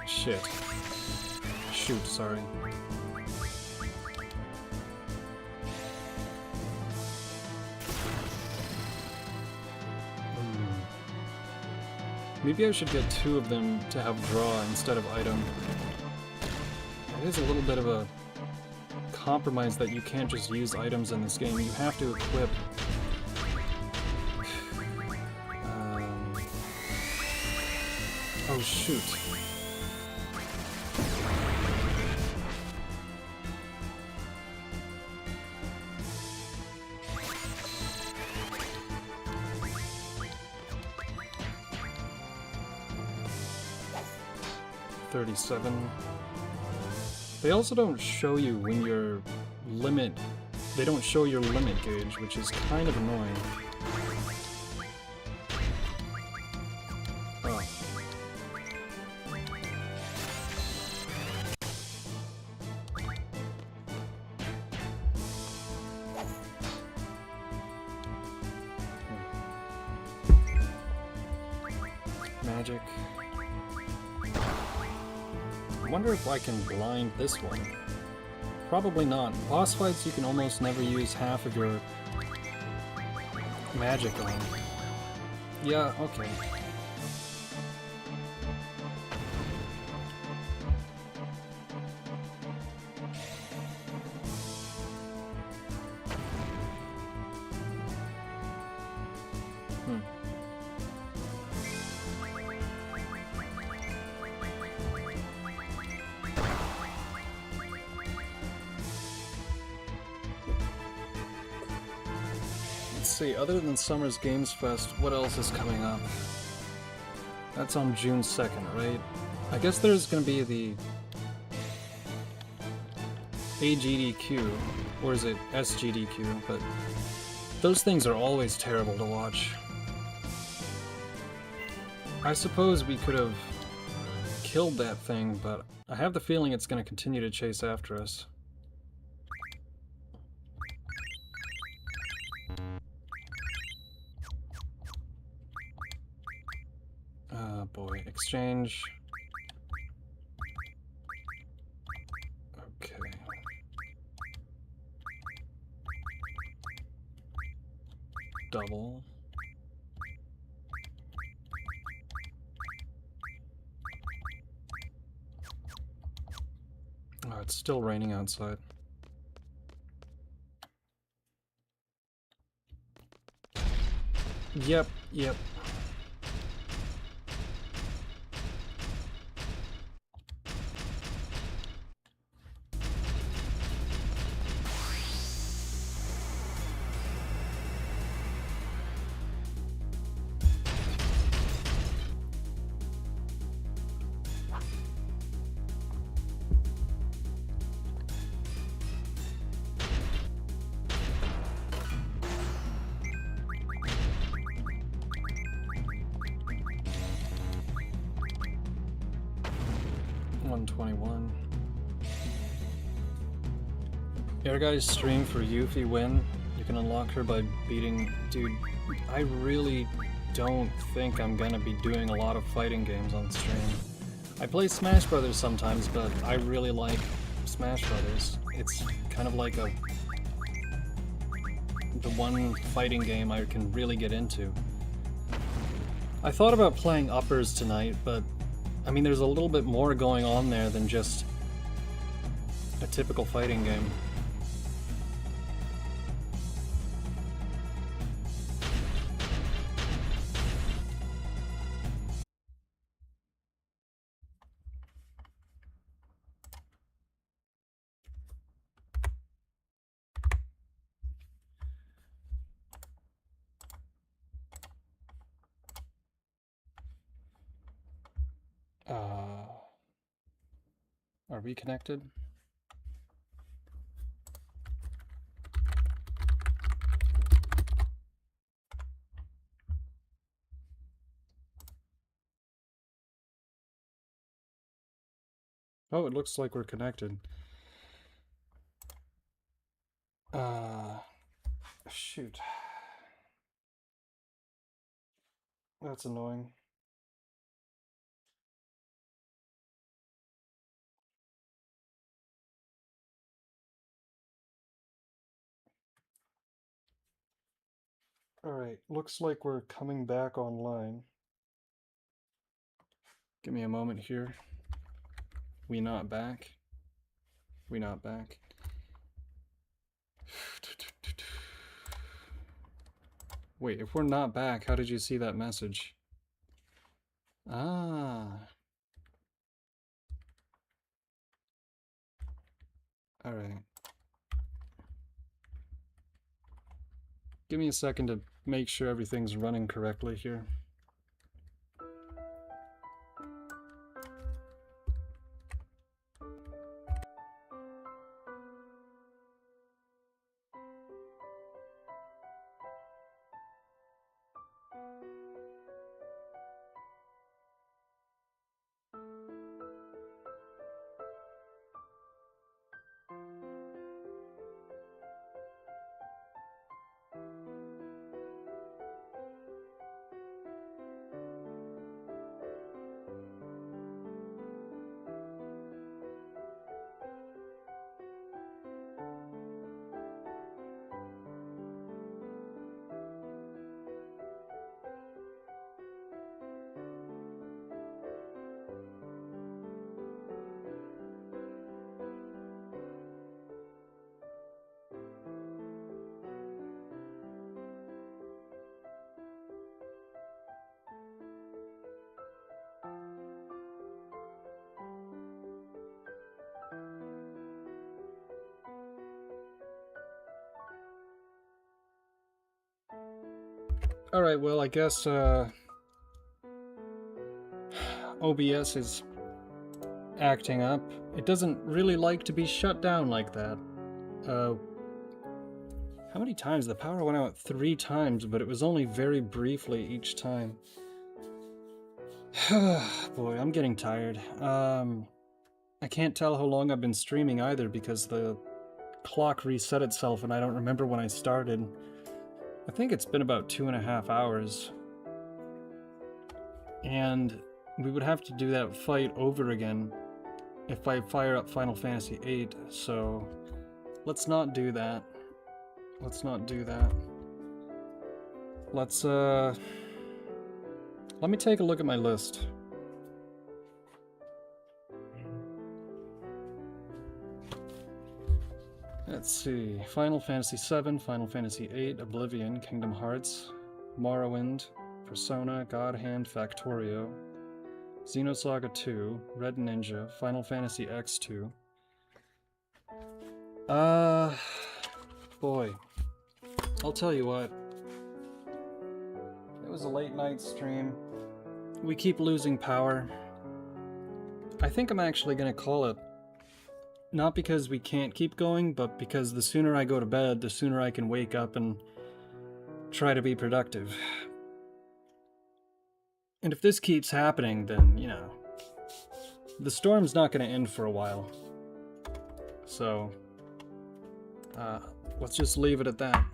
Speaker 1: Shit. Shoot, sorry. Maybe I should get two of them to have draw instead of item. It is a little bit of a compromise that you can't just use items in this game. You have to equip... Oh shoot. They also don't show you when your limit... They don't show your limit gauge, which is kind of annoying. Oh. Magic. I wonder if I can blind this one. Probably not. Boss fights you can almost never use half of your magic on. Yeah, okay. See, other than Summer's Games Fest, what else is coming up? That's on June 2nd, right? I guess there's gonna be the AGDQ, or is it SGDQ, but those things are always terrible to watch. I suppose we could have killed that thing, but I have the feeling it's gonna continue to chase after us. Oh boy, exchange. Okay. Double. Oh, it's still raining outside. Yep. Air Guy's stream for Yuffie win. You can unlock her by beating... Dude, I really don't think I'm gonna be doing a lot of fighting games on stream. I play Smash Brothers sometimes, but I really like Smash Brothers. It's kind of like the one fighting game I can really get into. I thought about playing Uppers tonight, but I mean there's a little bit more going on there than just a typical fighting game. Are we connected? Oh, it looks like we're connected. Shoot. That's annoying. Alright, looks like we're coming back online. Give me a moment here. We not back? We not back? Wait, if we're not back, how did you see that message? Ah. Alright. Give me a second to make sure everything's running correctly here. Alright, well, I guess, OBS is acting up. It doesn't really like to be shut down like that. How many times? The power went out 3 times, but it was only very briefly each time. Boy, I'm getting tired. I can't tell how long I've been streaming either because the clock reset itself and I don't remember when I started. I think it's been about 2.5 hours. And we would have to do that fight over again if I fire up Final Fantasy VIII, so let's not do that. Let's not do that. Let's, let me take a look at my list. Let's see. Final Fantasy VII, Final Fantasy VIII, Oblivion, Kingdom Hearts, Morrowind, Persona, God Hand, Factorio, Xenosaga 2, Red Ninja, Final Fantasy X2. Boy. I'll tell you what. It was a late night stream. We keep losing power. I think I'm actually gonna call it. Not because we can't keep going, but because the sooner I go to bed, the sooner I can wake up and try to be productive. And if this keeps happening, then, you know, the storm's not going to end for a while. So, let's just leave it at that.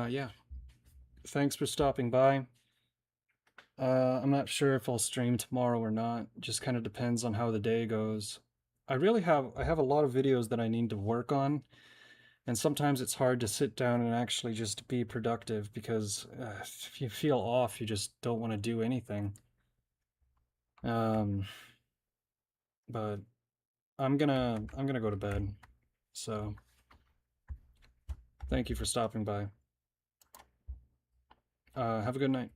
Speaker 1: Yeah. Thanks for stopping by. I'm not sure if I'll stream tomorrow or not. Just kind of depends on how the day goes. I have a lot of videos that I need to work on, and sometimes it's hard to sit down and actually just be productive because if you feel off, you just don't want to do anything. But I'm gonna go to bed. So thank you for stopping by. Have a good night.